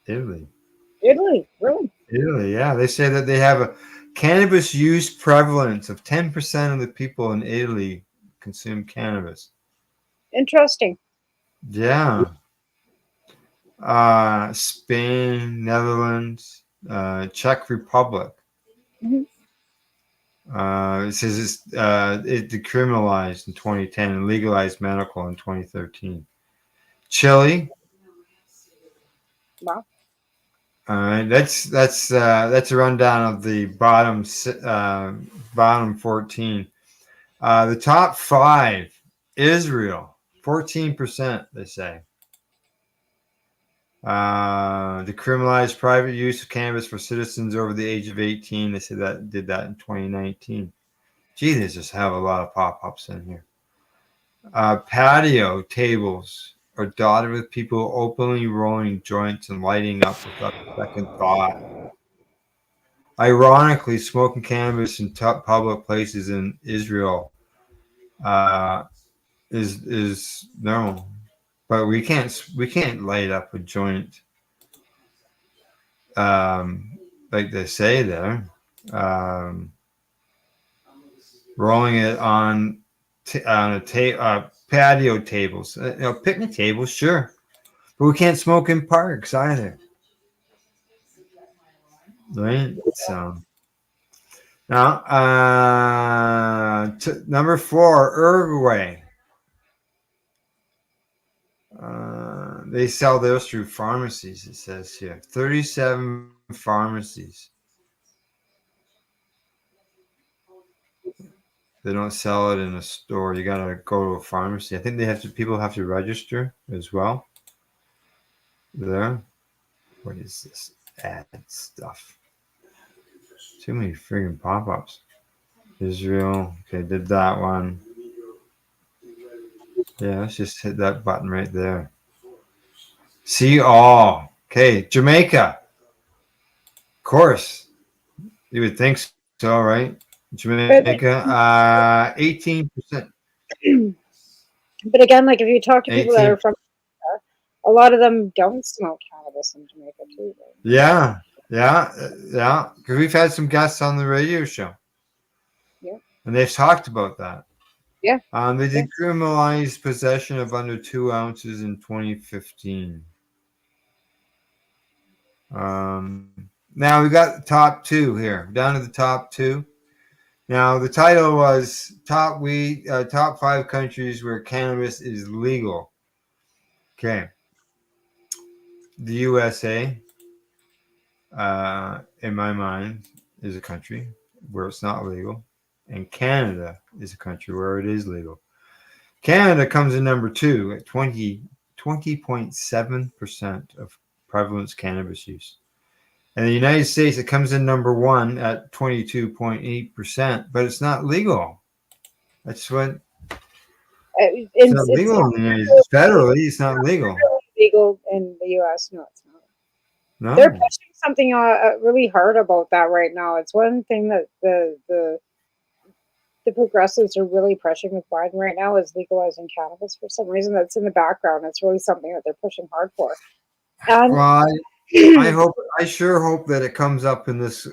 S4: Really? Italy,
S3: yeah. They say that they have a cannabis use prevalence of 10% of the people in Italy consume cannabis.
S4: Interesting.
S3: Yeah. Spain, Netherlands, Czech Republic.
S4: Mm-hmm.
S3: It says it decriminalized in 2010 and legalized medical in 2013. Chile.
S4: Wow.
S3: All right, that's a rundown of the bottom 14. The top 5: Israel, 14%. They say decriminalize private use of cannabis for citizens over the age of 18. They said that did that in 2019. Gee, they just have a lot of pop-ups in here. Patio tables are dotted with people openly rolling joints and lighting up without a second thought. Ironically, smoking cannabis in public places in Israel is normal, but we can't light up a joint like they say there. Rolling it on patio tables, picnic tables, sure, but we can't smoke in parks either, right? So now, number 4, Uruguay. They sell theirs through pharmacies. It says here 37 pharmacies. They don't sell it in a store. You gotta go to a pharmacy. I think people have to register as well. There. What is this ad stuff? Too many friggin' pop-ups. Israel. Okay, did that one. Yeah, let's just hit that button right there. See all. Okay, Jamaica. Of course. You would think so, right? Jamaica, 18%.
S4: But again, like if you talk to people that are from Jamaica, a lot of them don't smoke cannabis in Jamaica too. Right?
S3: Yeah. Because we've had some guests on the radio show.
S4: Yeah.
S3: And they've talked about that.
S4: Yeah.
S3: They decriminalized possession of under 2 ounces in 2015. Now we got the top 2 here. Down to the top 2. Now the title was top 5 countries where cannabis is legal. Okay. The USA, in my mind, is a country where it's not legal, and Canada is a country where it is legal. Canada comes in number 2 at 20.7% of prevalence cannabis use. And the United States, it comes in number 1 at 22.8%, but it's not legal. That's what it's not legal in the United States. Federally, it's not legal.
S4: Legal in the U.S. No, it's not.
S3: No.
S4: They're pushing something really hard about that right now. It's one thing that the progressives are really pushing with Biden right now is legalizing cannabis. For some reason, that's in the background. It's really something that they're pushing hard for.
S3: Well, I sure hope that it comes up in this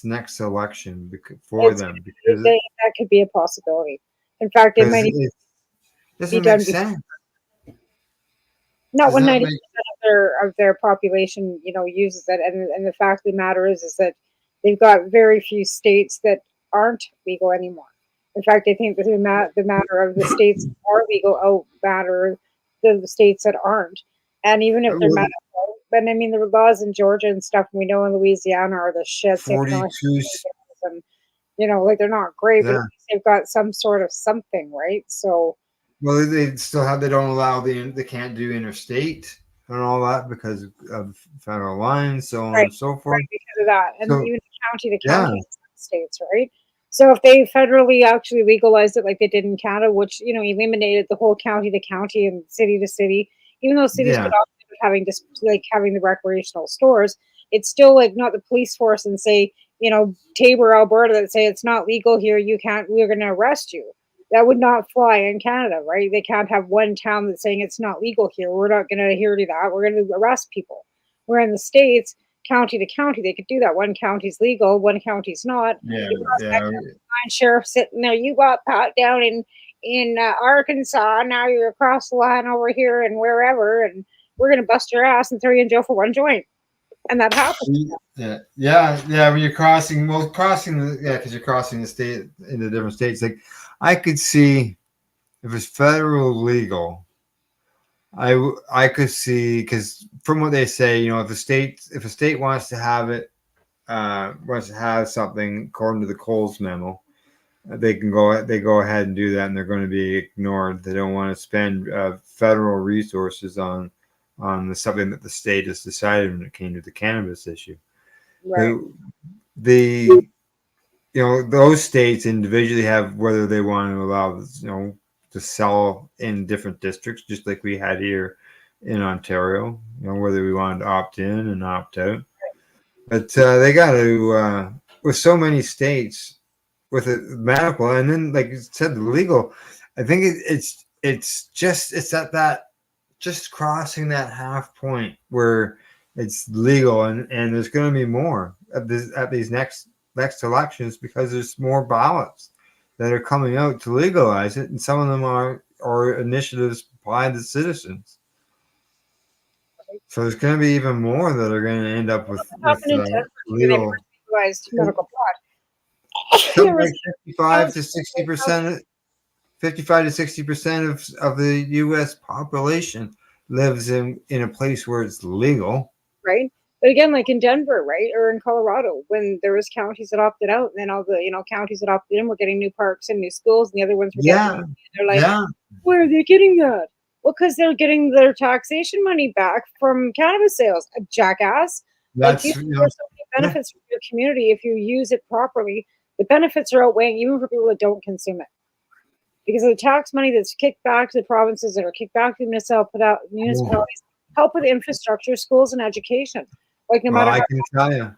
S3: next election for them, because
S4: that could be a possibility. In fact, it might
S3: doesn't make sense.
S4: Not when 90% of their population, uses it, and the fact of the matter is that they've got very few states that aren't legal anymore. In fact, I think that the matter of the states that are legal matter the states that aren't, and even if they're medical. But I mean, the laws in Georgia and stuff, we know in Louisiana are the shit.
S3: 42.
S4: And, they're not great, but they've got some sort of something, right? So.
S3: Well, they don't allow they can't do interstate and all that because of federal lines, so on and so forth.
S4: Right, because of that. And even county to county in some states, right? So if they federally actually legalized it like they did in Canada, which, eliminated the whole county to county and city to city, even though cities could often having the recreational stores, it's still not the police force and say, Tabor, Alberta, that say it's not legal here, we're going to arrest you. That would not fly in Canada, right? They can't have one town that's saying it's not legal here. We're not going to adhere to that. We're going to arrest people. Where in the States, county to county, they could do that. One county's legal, one county's not. Sheriff sitting there. You got caught down in Arkansas. Now you're across the line over here and wherever, and we're going to bust your ass and throw you in jail for one joint. And that happens.
S3: Yeah. When you're because you're crossing the state into different states. Like, I could see if it's federal legal, I could see, because from what they say, if a state wants to have it, wants to have something according to the Coles memo, they go ahead and do that, and they're going to be ignored. They don't want to spend federal resources on something that the state has decided when it came to the cannabis issue.
S4: Right.
S3: Those states individually have whether they want to allow to sell in different districts, just like we had here in Ontario. Whether we wanted to opt in and opt out, but they got to with so many states with it medical, and then like you said, legal. I think it's at that just crossing that half point where it's legal, and there's going to be more at these next elections, because there's more ballots that are coming out to legalize it, and some of them are initiatives by the citizens. So there's going to be even more that are going to end up with legal.
S4: Legalized medical pot.
S3: Like 55 to 60%. 55 to 60% of the U.S. population lives in a place where it's legal.
S4: Right. But again, like in Denver, right, or in Colorado, when there was counties that opted out, and then all the counties that opted in were getting new parks and new schools, and the other ones were getting. They're like, where are they getting that? Well, because they're getting their taxation money back from cannabis sales. A jackass.
S3: That's
S4: so many benefits for your community if you use it properly. The benefits are outweighing even for people that don't consume it, because of the tax money that's kicked back to the provinces, that are kicked back to the municipalities, help with infrastructure, schools, and education. Like no matter.
S3: I can tell you.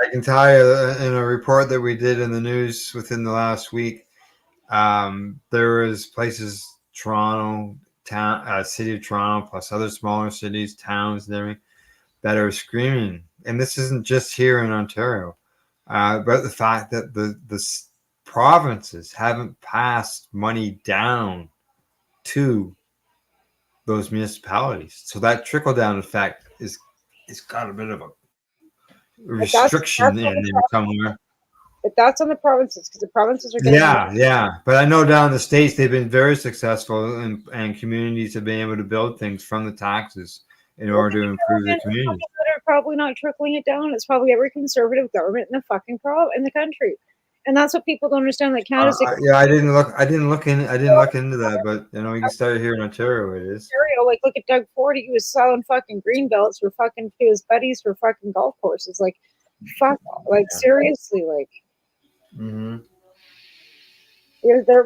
S3: I can tell you in a report that we did in the news within the last week, there was places, Toronto, city of Toronto, plus other smaller cities, towns, and everything, that are screaming. And this isn't just here in Ontario, but the fact that the provinces haven't passed money down to those municipalities. So that trickle down effect is got a bit of a restriction in there somewhere.
S4: But that's on the provinces, because the provinces are getting
S3: But I know down in the States they've been very successful, and communities have been able to build things from the taxes in order to improve the community.
S4: That are probably not trickling it down. It's probably every conservative government in the fucking in the country. And that's what people don't understand. Like Canada.
S3: I didn't look into that, but you can start here in Ontario. It is.
S4: Ontario, like look at Doug Ford. He was selling fucking green belts for fucking to his buddies for fucking golf courses. Like, fuck, like seriously, like.
S3: Mm-hmm.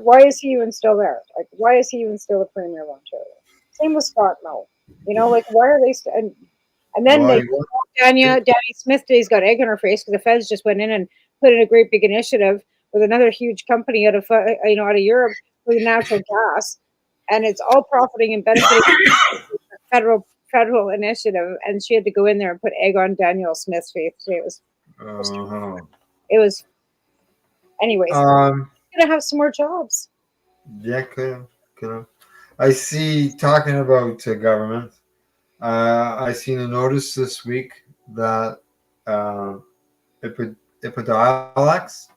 S4: Why is he even still there? Like, why is he even still the premier of Ontario? Same with Scott Moe. Like, why are they? And then Danny Smith today's got egg on her face because the feds just went in and put in a great big initiative with another huge company out of Europe with natural gas, and it's all profiting and benefiting federal initiative. And she had to go in there and put egg on Daniel Smith's face. It was. Anyways, gonna have some more jobs.
S3: Yeah, could have. I see. Talking about government, I seen a notice this week that Epidiolex,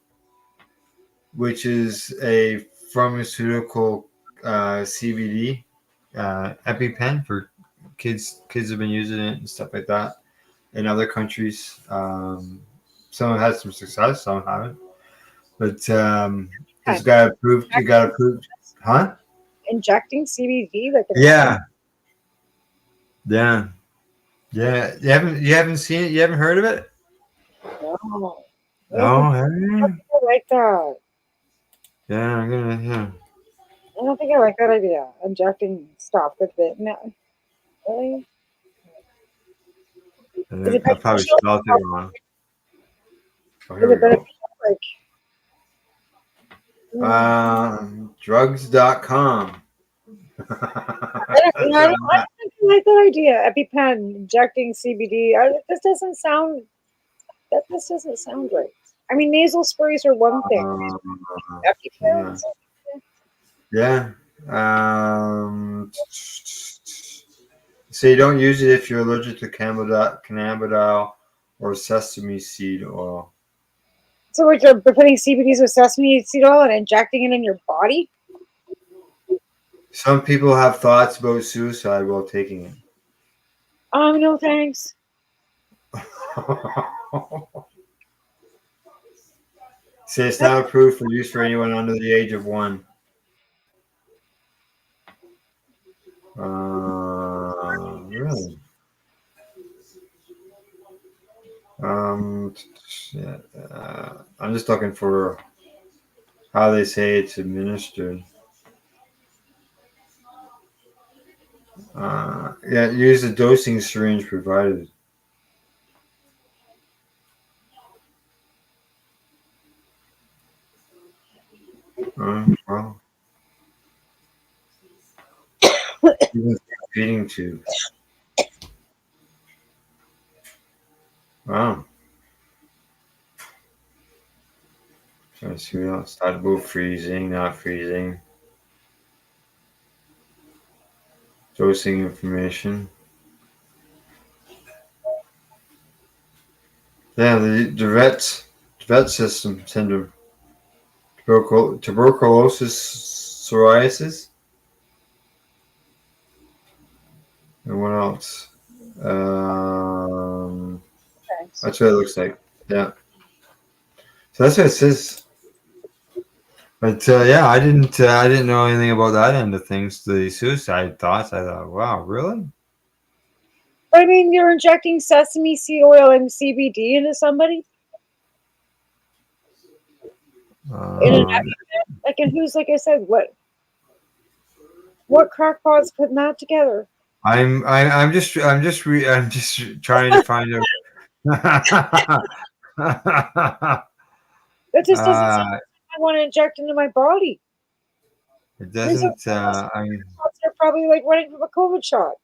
S3: which is a pharmaceutical CBD EpiPen for kids. Kids have been using it and stuff like that in other countries. Some have had some success, some haven't. But it's got approved. You got approved, huh?
S4: Injecting CBD, like
S3: yeah. You haven't seen it. You haven't heard of it?
S4: No,
S3: haven't you?
S4: I like that.
S3: Yeah, I'm gonna. Yeah.
S4: I don't think I like that idea. Injecting stuff with it. No, really.
S3: I probably spelled it wrong.
S4: Is it beneficial?
S3: Drugs.com.
S4: I don't like that idea. EpiPen injecting CBD. This doesn't sound right. I mean, nasal sprays are one thing. EpiPens.
S3: Yeah. So you don't use it if you're allergic to cannabidiol or sesame seed oil.
S4: So what, you're putting CBDs with sesame seed oil and injecting it in your body?
S3: Some people have thoughts about suicide while taking it.
S4: No thanks.
S3: Say it's not approved for use for anyone under the age of 1. Really? Yeah, I'm just looking for how they say it's administered. Yeah, use the dosing syringe provided. Well, even feeding tube. Wow. Trying to see what else. Thought about freezing, not freezing. Dosing information. Yeah, the vet system syndrome. Tuberculosis, psoriasis. And what else?
S4: Thanks.
S3: That's what it looks like. Yeah. So that's what it says. But yeah, I didn't know anything about that end of things. The suicide thoughts. I thought, wow, really?
S4: I mean, you're injecting sesame seed oil and CBD into somebody in an like, and who's, like I said, what crackpot's putting that together?
S3: I'm just trying to find out.
S4: That just doesn't seem like I want to inject into my body.
S3: It doesn't.
S4: They're probably like running from a COVID shot.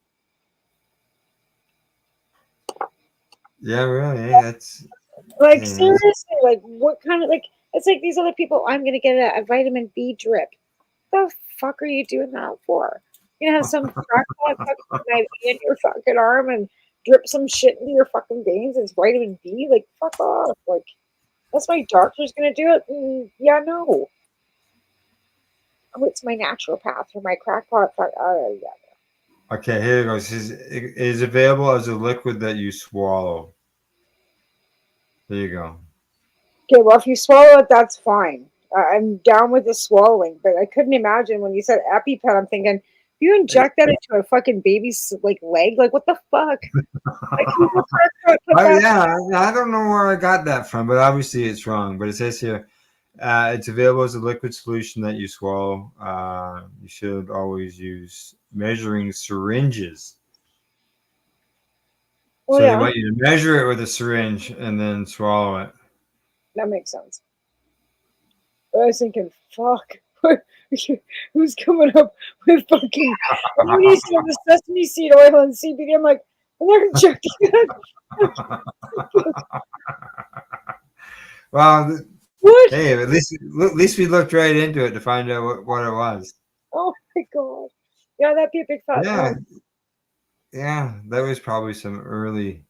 S3: Yeah, really. That's
S4: like seriously. Like, what kind of, like? It's like these other people. I'm gonna get a vitamin B drip. What the fuck are you doing that for? You have some crackpot fucking IV in your fucking arm and drip some shit into your fucking veins. It's vitamin B. Like, fuck off. Like, that's my doctor's gonna do it. Yeah, no. Oh, it's my naturopath or my crackpot. Yeah.
S3: okay. Here it goes. It is available as a liquid that you swallow. There you go.
S4: Okay, well, if you swallow it, that's fine. I'm down with the swallowing, but I couldn't imagine when you said EpiPen. I'm thinking, if you inject that into a fucking baby's like leg, like what the fuck? Like,
S3: yeah, I don't know where I got that from, but obviously it's wrong. But it says here, it's available as a liquid solution that you swallow. You should always use measuring syringes.
S4: Well,
S3: So
S4: yeah,
S3: they want you to measure it with a syringe and then swallow it.
S4: that makes sense. But I was thinking, fuck, who's coming up with fucking? When you see the sesame seed oil and CBD, I'm like, and they're injecting it.
S3: Well,
S4: What?
S3: hey, at least we looked right into it to find out what it was.
S4: Oh my god! Yeah, that'd be a big fat.
S3: Yeah, yeah, that was probably some early.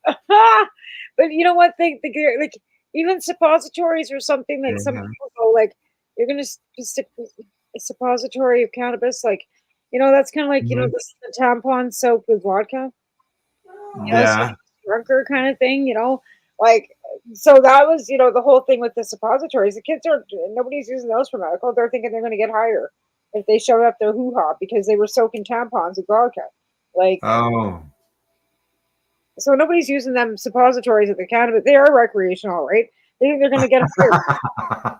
S4: But you know what? They like even suppositories or something. Like, some people go like, you're gonna stick a suppository of cannabis. Like, that's kind of like the tampon soap with vodka.
S3: Yeah.
S4: Drunker kind of thing. Like, so that was the whole thing with the suppositories. The kids nobody's using those for medical. They're thinking they're going to get higher if they showed up their hoo-ha because they were soaking tampons with vodka. Like,
S3: oh.
S4: So nobody's using them suppositories at the cannabis. They are recreational, right? They think they're going to get higher.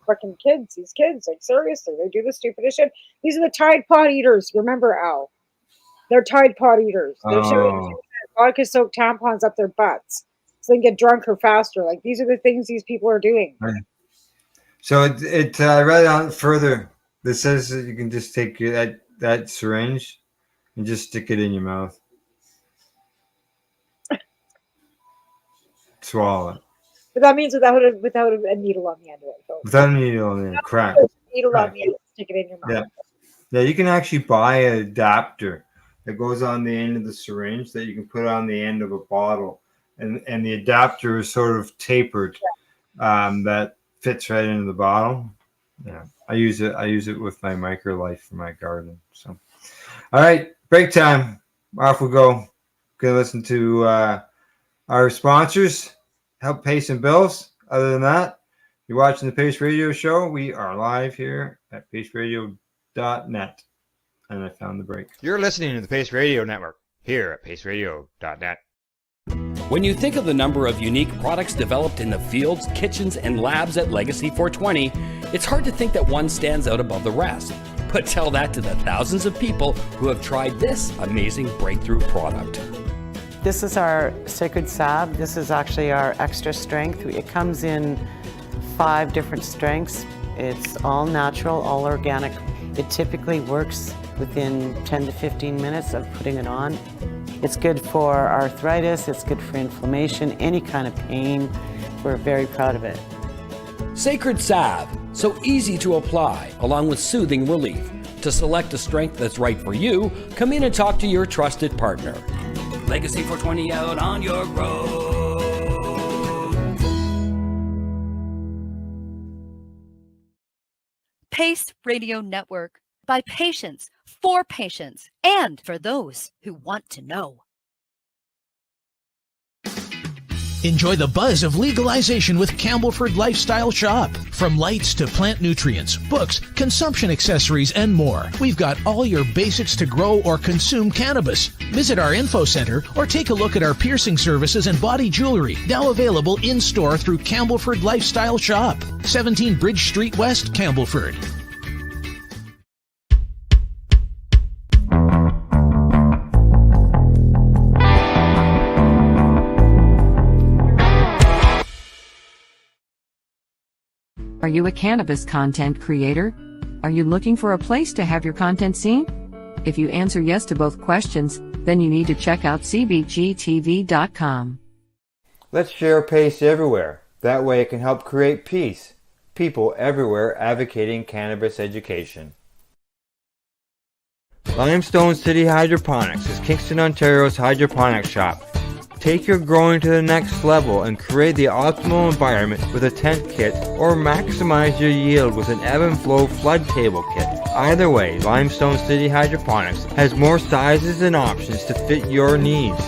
S4: Fucking kids, these kids, like, seriously, they do the stupidest shit. These are the Tide Pod eaters. Remember, Al? They're Tide Pod eaters. They're showing vodka soaked tampons up their butts so they can get drunker faster. Like, these are the things these people are doing.
S3: Right. So I read on further. This says that you can just take that syringe and just stick it in your mouth. Swallow it.
S4: But that means without a needle on the end of it. So
S3: without a needle on the end. Correct.
S4: Needle on the end, stick it in your mouth.
S3: Yeah, you can actually buy an adapter that goes on the end of the syringe that you can put on the end of a bottle, and the adapter is sort of tapered, that fits right into the bottle, Yeah, I use it with my micro life for my garden. So, all right, break time. Off we go. Gonna listen to our sponsors, help pay some bills. Other than that, you're watching the Pace Radio Show. We are live here at paceradio.net. And I found the break.
S1: You're listening to the Pace Radio Network here at paceradio.net.
S5: When you think of the number of unique products developed in the fields, kitchens, and labs at Legacy 420, it's hard to think that one stands out above the rest. But tell that to the thousands of people who have tried this amazing breakthrough product.
S9: This is our Sacred Salve. This is actually our extra strength. It comes in 5 different strengths. It's all natural, all organic. It typically works within 10 to 15 minutes of putting it on. It's good for arthritis, it's good for inflammation, any kind of pain. We're very proud of it.
S5: Sacred Salve, so easy to apply, along with soothing relief. To select a strength that's right for you, come in and talk to your trusted partner. Legacy 420 out on your road.
S10: Pace Radio Network. By patients, for patients, and for those who want to know.
S7: Enjoy the buzz of legalization with Campbellford Lifestyle Shop. From lights to plant nutrients, books, consumption accessories, and more, we've got all your basics to grow or consume cannabis. Visit our info center or take a look at our piercing services and body jewelry, now available in-store through Campbellford Lifestyle Shop, 17 Bridge Street West, Campbellford.
S2: Are you a cannabis content creator? Are you looking for a place to have your content seen? If you answer yes to both questions, then you need to check out cbgtv.com.
S3: Let's share Pace everywhere. That way it can help create peace. People everywhere advocating cannabis education. Limestone City Hydroponics is Kingston, Ontario's hydroponics shop. Take your growing to the next level and create the optimal environment with a tent kit, or maximize your yield with an ebb and flow flood table kit. Either way, Limestone City Hydroponics has more sizes and options to fit your needs.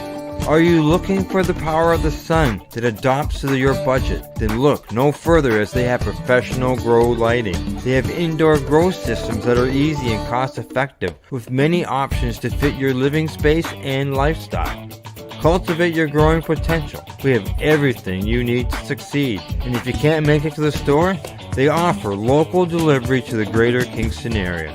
S3: Are you looking for the power of the sun that adapts to your budget? Then look no further, as they have professional grow lighting. They have indoor grow systems that are easy and cost effective, with many options to fit your living space and lifestyle. Cultivate your growing potential. We have everything you need to succeed. And if you can't make it to the store, they offer local delivery to the greater Kingston area.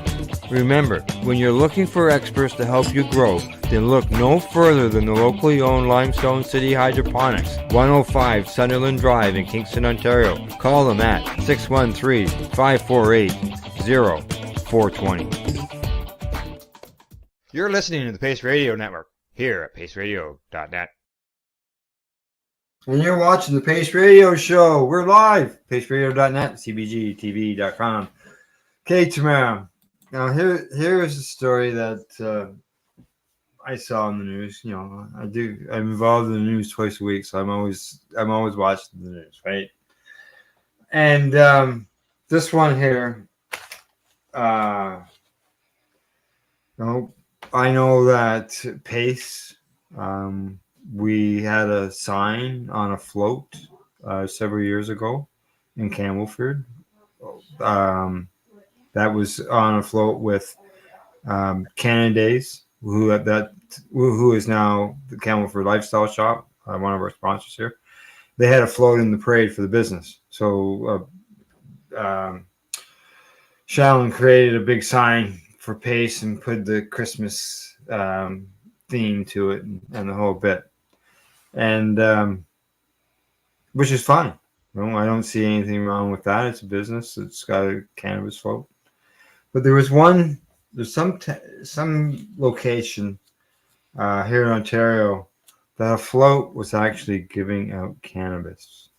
S3: Remember, when you're looking for experts to help you grow, then look no further than the locally owned Limestone City Hydroponics, 105 Sunderland Drive in Kingston, Ontario. Call them at 613-548-0420.
S1: You're listening to the Pace Radio Network here at paceradio.net.
S3: And you're watching the Pace Radio Show. We're live. paceradio.net, cbgtv.com. Okay, Tamara. Now here's a story that I saw in the news. You know, I'm involved in the news twice a week, so I'm always watching the news, right? And this one here, I know that Pace, we had a sign on a float several years ago in Campbellford. That was on a float with Canada Days, who is now the Campbellford Lifestyle Shop, one of our sponsors here. They had a float in the parade for the business. So Shallon created a big sign for Pace and put the Christmas theme to it and the whole bit, and which is fine. Well, I don't see anything wrong with that. It's a business. It's got a cannabis float. But there's some location here in Ontario that a float was actually giving out cannabis.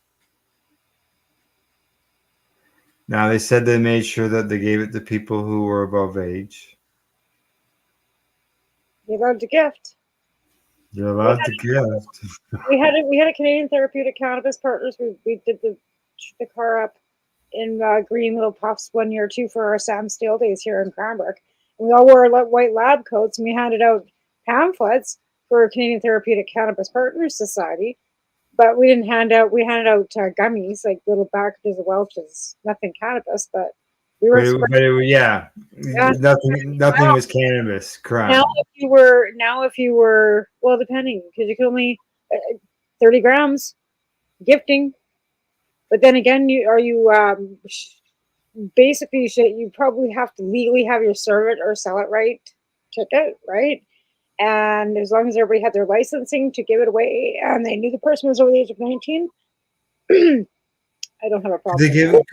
S3: Now, they said they made sure that they gave it to people who were above age.
S4: You're allowed to gift.
S3: You're allowed to gift.
S4: We had a Canadian Therapeutic Cannabis Partners. We did the car up green little puffs one year too for our Sam Steele days here in Cranbrook. And we all wore white lab coats, and we handed out pamphlets for Canadian Therapeutic Cannabis Partners Society. But we didn't hand out. We handed out gummies, like little packages of Welch's, nothing cannabis, but we were.
S3: Yeah,
S4: Yeah.
S3: nothing was cannabis. Correct.
S4: Now if you were well, depending, because you could only 30 grams gifting. But then again, basically you probably have to legally have your serve it or sell it right ticket, right? And as long as everybody had their licensing to give it away and they knew the person was over the age of 19, I don't have a problem.
S3: They give it.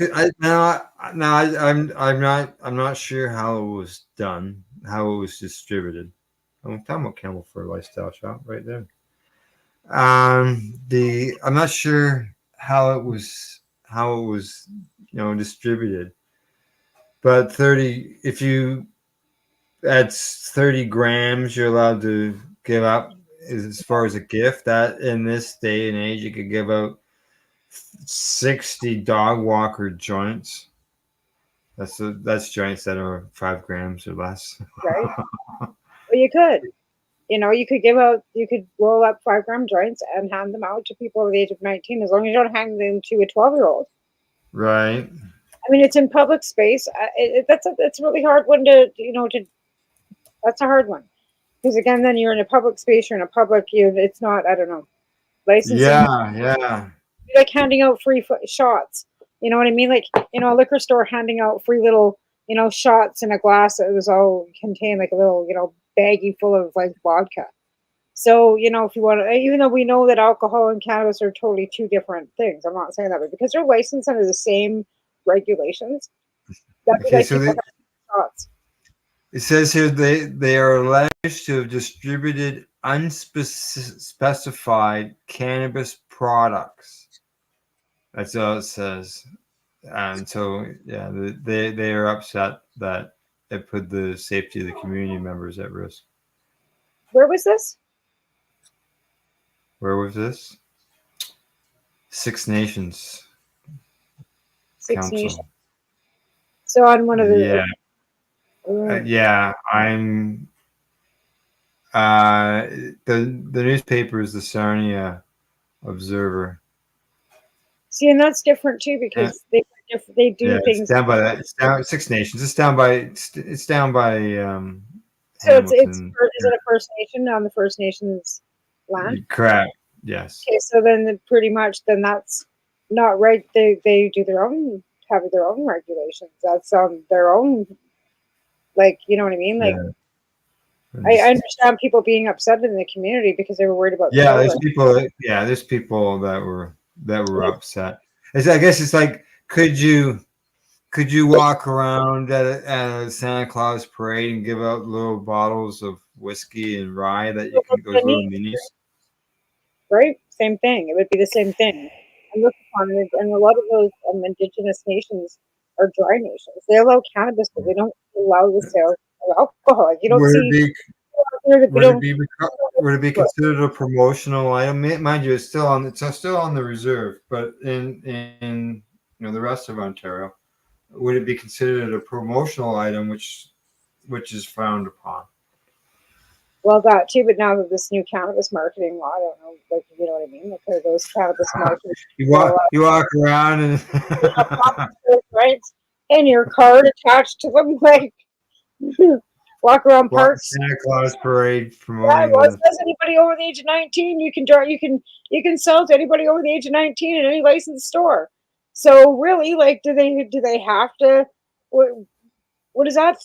S3: I'm not sure how it was done, how it was distributed. I'm talking about Campbellford Lifestyle Shop right there. I'm not sure how it was distributed, but if you at 30 grams you're allowed to give up as far as a gift. That in this day and age you could give out 60 dog walker joints. That's joints that are 5 grams or less.
S4: Right. Well, you could you could roll up 5-gram joints and hand them out to people over the age of 19, as long as you don't hand them to a 12-year-old.
S3: Right.
S4: I mean, it's in public space. That's a really hard one to that's a hard one, because again, then you're in a public space. You're in a public. It's not. I don't know. Licensing.
S3: Yeah.
S4: Like handing out free shots. You know what I mean? Like a liquor store handing out free little shots in a glass that was all contained like a little baggie full of like vodka. So if you want to, even though we know that alcohol and cannabis are totally two different things, I'm not saying that, but because they're licensed under the same regulations, shots.
S3: It says here they are alleged to have distributed unspecified cannabis products. That's all it says. And so, yeah, they are upset that it put the safety of the community members at risk.
S4: Where was this?
S3: Where was this? Six Nations Council.
S4: Nations. So on one of the
S3: I'm the newspaper is the Sarnia Observer.
S4: See, and that's different too, because they do things.
S3: It's down by that. It's down Six Nations. It's down by. So is
S4: it a First Nation on the First Nations land?
S3: Correct. Yes.
S4: Okay, so then pretty much that's not right. They do have their own regulations. That's their own. Like, you know what I mean? Like, I understand people being upset in the community because they were worried about.
S3: Yeah, there's people that were upset. I guess it's like, could you walk around at a Santa Claus parade and give out little bottles of whiskey and rye that you can go to little minis?
S4: Right, same thing. It would be the same thing. And look upon it, and a lot of those indigenous nations are dry nations. They allow cannabis, but they don't allow the sale of alcohol. You don't
S3: Would it be considered a promotional item? Mind you, it's still on the reserve, but in the rest of Ontario, would it be considered a promotional item, which is frowned upon?
S4: Well, that too, but now that this new cannabis marketing law, I don't know, like, you know what I mean? Like, there are those cannabis markets.
S3: You walk around and
S4: right, and your card attached to them, like. Walk around parks.
S3: Santa Claus parade promoting.
S4: Yeah, well, it says anybody over the age of 19, you can sell to anybody over the age of 19 in any licensed store. So really, like, do they have to? What does that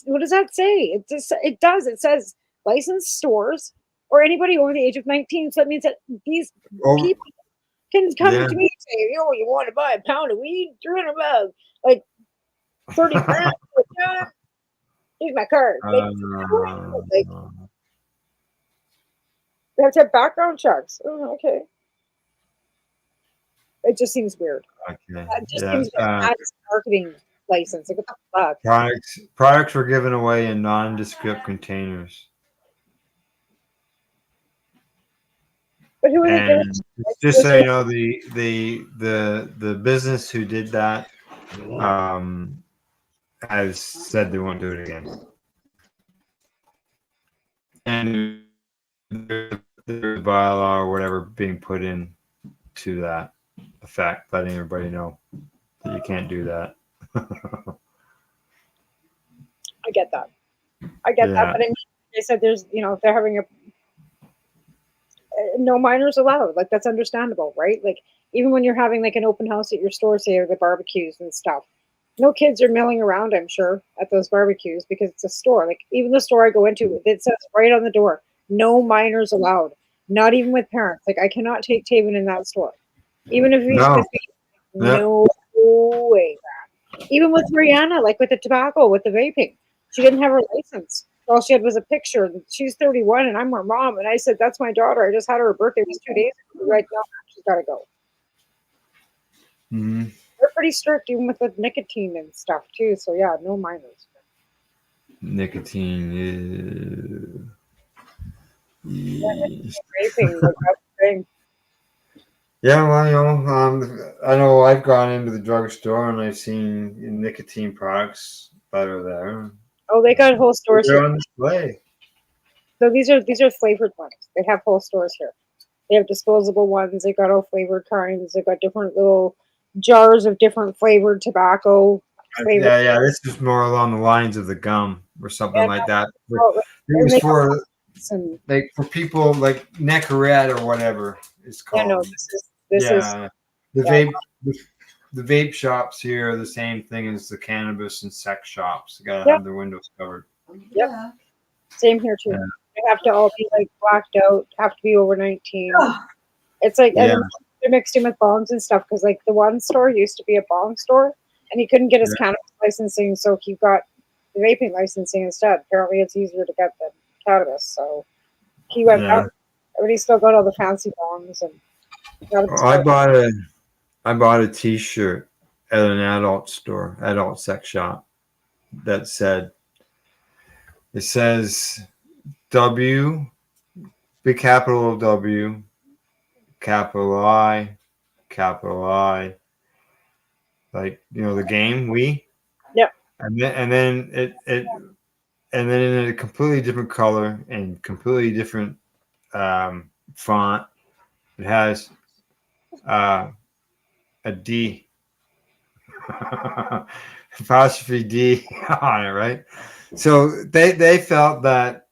S4: say? It does. It says licensed stores or anybody over the age of 19. So that means that these people can come to me and say, "Yo, you want to buy a pound of weed? $300, like 30 grand." Here's my card. They have to have background checks. Oh, okay. It just seems weird.
S3: Okay.
S4: It just seems like that's marketing license. Like, what the fuck?
S3: Products were given away in nondescript containers.
S4: But who are they giving?
S3: Just so you know, the business who did that has said they won't do it again. And there's a bylaw or whatever being put in to that effect, letting everybody know that you can't do that.
S4: I get that. I get that.
S3: Yeah.
S4: But I mean, they said there's, if they're having no minors allowed, like that's understandable, right? Like even when you're having like an open house at your store, say, or the barbecues and stuff, no kids are milling around, I'm sure, at those barbecues because it's a store. Like even the store I go into, it says right on the door, no minors allowed, not even with parents. Like I cannot take Taven in that store, even if he's with me. No way, man. Even with Rihanna, like with the tobacco, with the vaping, she didn't have her license. All she had was a picture. She's 31 and I'm her mom. And I said, that's my daughter. I just had her birthday. It was 2 days ago. Right now, she's got to go.
S3: Mm-hmm.
S4: They're pretty strict, even with the nicotine and stuff, too. So, yeah, no minors.
S3: Nicotine is...
S4: Vaping, like that's the thing.
S3: Yeah, well, I know I've gone into the drugstore and I've seen nicotine products that are there.
S4: Oh, they got whole stores
S3: They're
S4: here.
S3: on display.
S4: So these are flavored ones. They have whole stores here. They have disposable ones. They got all flavored kinds. They got different little jars of different flavored tobacco.
S3: Yeah. This is more along the lines of the gum or something like that. It was for like for people like Nicorette or whatever it's called.
S4: Yeah, no, this is
S3: the vape shops here are the same thing as the cannabis and sex shops. They gotta have their windows covered.
S4: Yep. Same here too.
S3: Yeah.
S4: They have to all be like blacked out, have to be over 19. It's like and they're mixed in with bongs and stuff because like the one store used to be a bong store and he couldn't get his cannabis licensing, so he got the vaping licensing instead. Apparently it's easier to get than cannabis, so he went out, but he still got all the fancy bongs and
S3: I bought a t-shirt at an adult sex shop that says W, big capital W, capital I, like the game we.
S4: Yeah.
S3: And then it in a completely different color and completely different font. It has a D, apostrophe D on it, right? So they felt that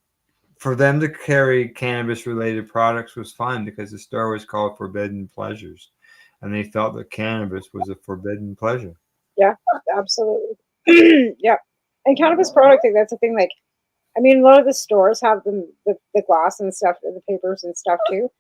S3: for them to carry cannabis related products was fine because the store was called Forbidden Pleasures, and they felt that cannabis was a forbidden pleasure.
S4: Yeah, absolutely. Yeah, and cannabis product, that's the thing. Like, I mean, a lot of the stores have the glass and stuff, and the papers and stuff too.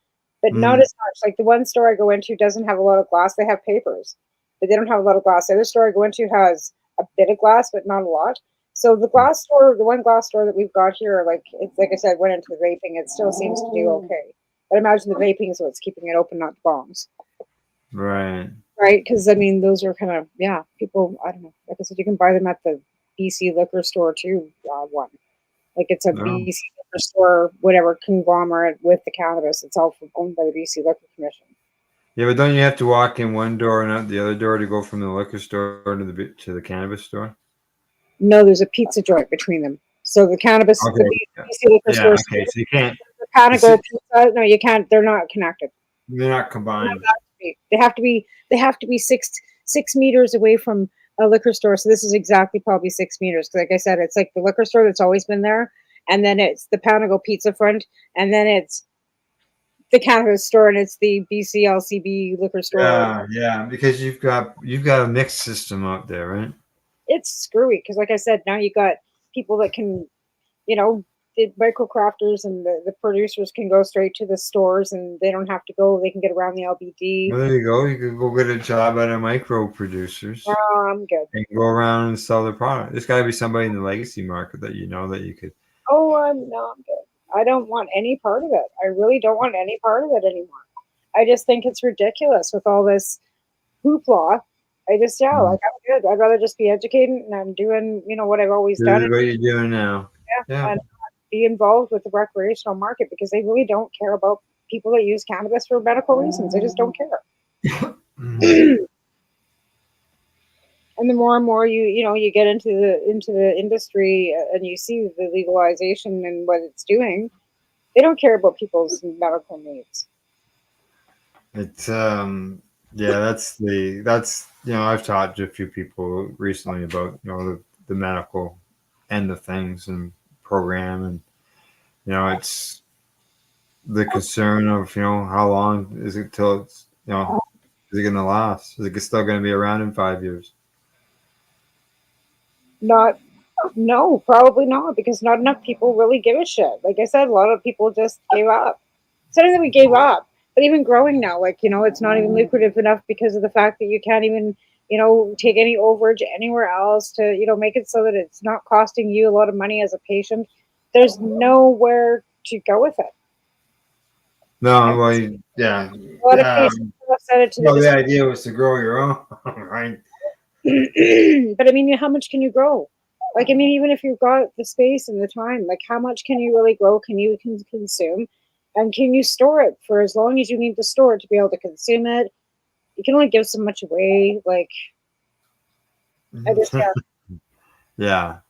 S4: But not as much. Like the one store I go into doesn't have a lot of glass. They have papers, but they don't have a lot of glass. The other store I go into has a bit of glass, but not a lot. So the glass store, the one glass store that we've got here, like it's like I said, went into the vaping. It still seems to do okay. But imagine the vaping is what's keeping it open, not the bongs.
S3: Right.
S4: Right, because I mean, those are kind of people. I don't know. Like I said, you can buy them at the BC liquor store too. One. Like it's a BC liquor store, whatever conglomerate with the cannabis. It's all owned by the BC Liquor Commission.
S3: Yeah, but don't you have to walk in one door and out the other door to go from the liquor store to the cannabis store?
S4: No, there's a pizza joint between them. So the cannabis, the BC Liquor store.
S3: Okay, so you can't.
S4: The Panago pizza. No, you can't. They're not connected.
S3: They're not combined.
S4: They have to be 6 meters away from a liquor store. So this is exactly probably 6 meters. Because like I said, it's like the liquor store that's always been there. And then it's the Panago pizza front. And then it's the cannabis store and it's the BCLCB liquor store.
S3: Yeah, because you've got a mixed system out there, right?
S4: It's screwy. Because like I said, now you got people that can, the micro crafters and the producers can go straight to the stores and they don't have to go. They can get around the LBD.
S3: Well, there you go. You could go get a job at a micro producers.
S4: Oh, I'm good.
S3: And go around and sell their product. There's got to be somebody in the legacy market that that you could.
S4: Oh, I'm good. I don't want any part of it. I really don't want any part of it anymore. I just think it's ridiculous with all this hoopla. Like I'm good. I'd rather just be educated and I'm doing, what I've always done.
S3: What you're doing now.
S4: Yeah. And be involved with the recreational market because they really don't care about people that use cannabis for medical reasons. They just don't care. And the more and more you get into the industry and you see the legalization and what it's doing, they don't care about people's medical needs.
S3: It's that's I've talked to a few people recently about the medical end of things and program, and it's the concern of how long is it till it's is it going to last? Is it still going to be around in 5 years?
S4: No, probably not, because not enough people really give a shit. Like I said, a lot of people just gave up. It's not that we gave up, but even growing now, it's not even lucrative enough because of the fact that you can't even, take any overage anywhere else to, make it so that it's not costing you a lot of money as a patient. There's nowhere to go with it.
S3: No, well, yeah.
S4: A lot of patients have said it to
S3: the idea was to grow your own, right?
S4: But I mean, how much can you grow? Even if you've got the space and the time, how much can you really grow? Can you consume? And can you store it for as long as you need to store it to be able to consume it? You can only give so much away. I just,
S3: yeah.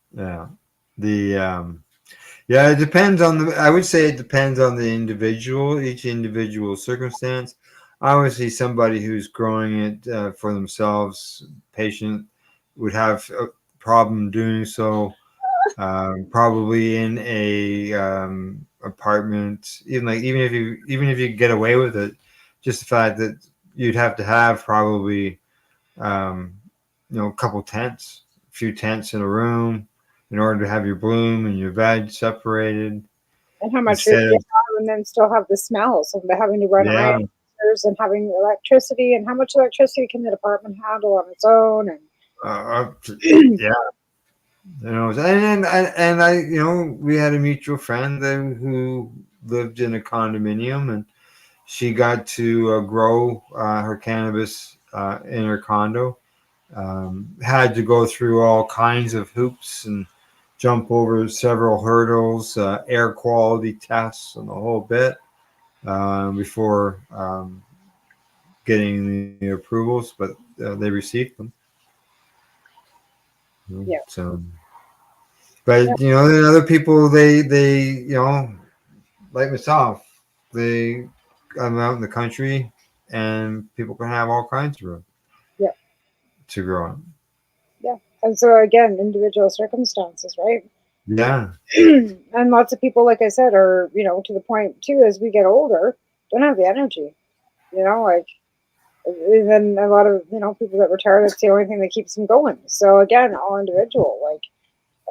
S3: It depends on I would say it depends on the individual, each individual circumstance. Obviously, somebody who's growing it for themselves, patient, would have a problem doing so. Probably in a apartment, even if you get away with it, just the fact that you'd have to have probably a couple tents, a few tents in a room in order to have your bloom and your veg separated.
S4: And how much room you have, and then still have the smells of having to run around and having electricity, and how much electricity can the department handle on its own? And
S3: and I we had a mutual friend who lived in a condominium, and she got to grow her cannabis in her condo. Had to go through all kinds of hoops and jump over several hurdles, air quality tests, and the whole bit before getting the approvals, but they received them.
S4: Yeah.
S3: So, but there are other people. They like myself. I'm out in the country, and people can have all kinds of room.
S4: Yeah.
S3: To grow in.
S4: Yeah, and so again, individual circumstances, right?
S3: Yeah.
S4: And lots of people, like I said, are to the point too. As we get older, don't have the energy. Even a lot of people that retire, that's the only thing that keeps them going. So again, all individual.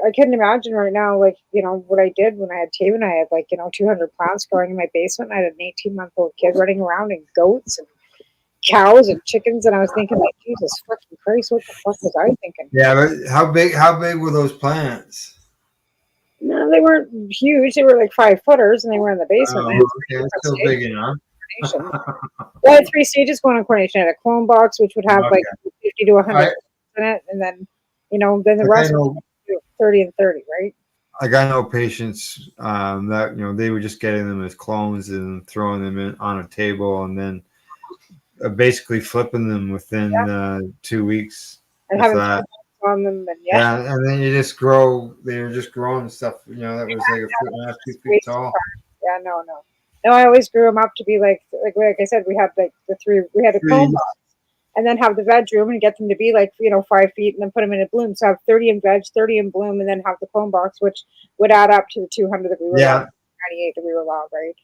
S4: I couldn't imagine right now, what I did when I had Taven. I had 200 plants growing in my basement. I had an 18-month-old kid running around, and goats and cows and chickens, and I was thinking, Jesus fucking Christ, what the fuck was I thinking?
S3: Yeah, but how big were those plants?
S4: No, they weren't huge. They were like 5-footers, and they were in the basement.
S3: Okay, still big enough.
S4: I had 3 stages going on coordination. I had a clone box, which would have 50 to 100 in it, and then then the rest was 30 and 30, right?
S3: Like I know patients that they were just getting them as clones and throwing them on a table, and then basically flipping them within 2 weeks.
S4: And having on them, and
S3: and then you just grow. They were just growing stuff, that was like 1.5, 2 feet tall.
S4: Yeah, no. I always grew them up to be like I said, we had the 3. We had a clone box, and then have the veg room and get them to be 5 feet, and then put them in a bloom. So have 30 in veg, 30 in bloom, and then have the clone box, which would add up to the 200 that we were allowed, 98 that we were allowed, right?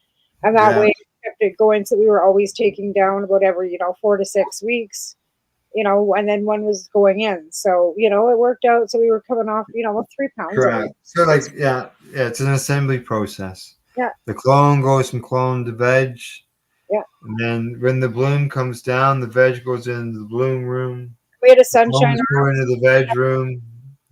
S4: And that way kept it going. So we were always taking down about every 4 to 6 weeks, and then one was going in. So it worked out. So we were coming off 3 pounds.
S3: Correct. So it's an assembly process.
S4: Yeah.
S3: The clone goes from clone to veg.
S4: Yeah.
S3: And then when the bloom comes down, the veg goes into the bloom room.
S4: We had a sunshine
S3: go into the veg room.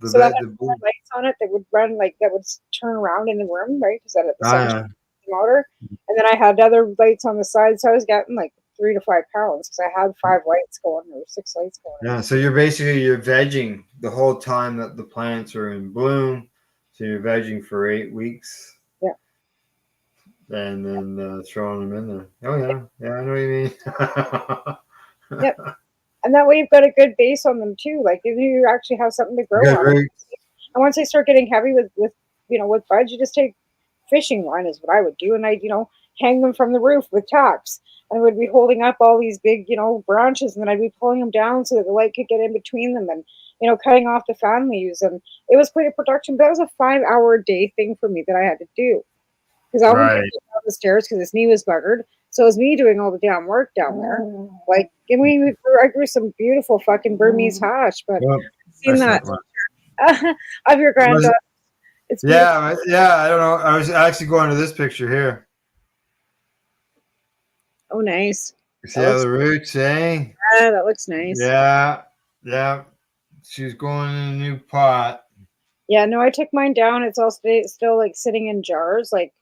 S4: So that had lights on it that would run that would turn around in the room, right? Because that had the sunshine motor. And then I had other lights on the side, so I was getting 3 to 5 pounds because I had 5 lights going or 6 lights going.
S3: Yeah, so you're vegging the whole time that the plants are in bloom. So you're vegging for 8 weeks. And then throwing them in there. Oh yeah, I know what you mean.
S4: Yep. And that way you've got a good base on them too. Like you actually have something to grow
S3: Good
S4: on.
S3: roots.
S4: And once they start getting heavy with with buds, you just take fishing line is what I would do, and I'd hang them from the roof with tacks, and would be holding up all these big branches, and then I'd be pulling them down so that the light could get in between them, and cutting off the fan leaves, and it was quite a production. But that was a 5-hour a day thing for me that I had to do because I wouldn't get down the stairs because his knee was buggered. So it was me doing all the damn work down there. Like, and I grew some beautiful fucking Burmese hash, but
S3: Well,
S4: I've seen that of your granddaughter. It's beautiful.
S3: I don't know. I was actually going to this picture here.
S4: Oh, nice.
S3: You see how the roots, eh?
S4: Yeah, that looks nice.
S3: Yeah. She's going in a new pot.
S4: Yeah, no, I took mine down. It's all still like sitting in jars, like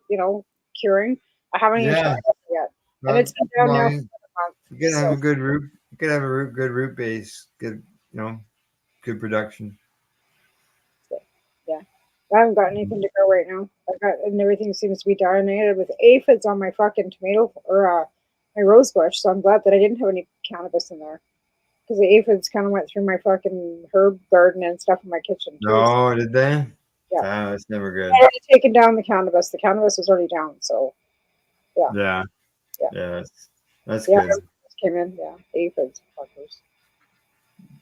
S4: curing. I haven't even tried it yet, and it's been down now for a month.
S3: You can have a good root. You can have a good root base. Good, good production.
S4: Yeah, I haven't got anything to grow right now. And everything seems to be dominated with aphids on my fucking tomato or my rose bush. So I'm glad that I didn't have any cannabis in there because the aphids kind of went through my fucking herb garden and stuff in my kitchen.
S3: Oh, did they?
S4: Yeah,
S3: that's never good.
S4: I already taken down the cannabis. The cannabis was already down, so
S3: yeah. That's
S4: yeah,
S3: good.
S4: just came in. Yeah, aphids, fuckers.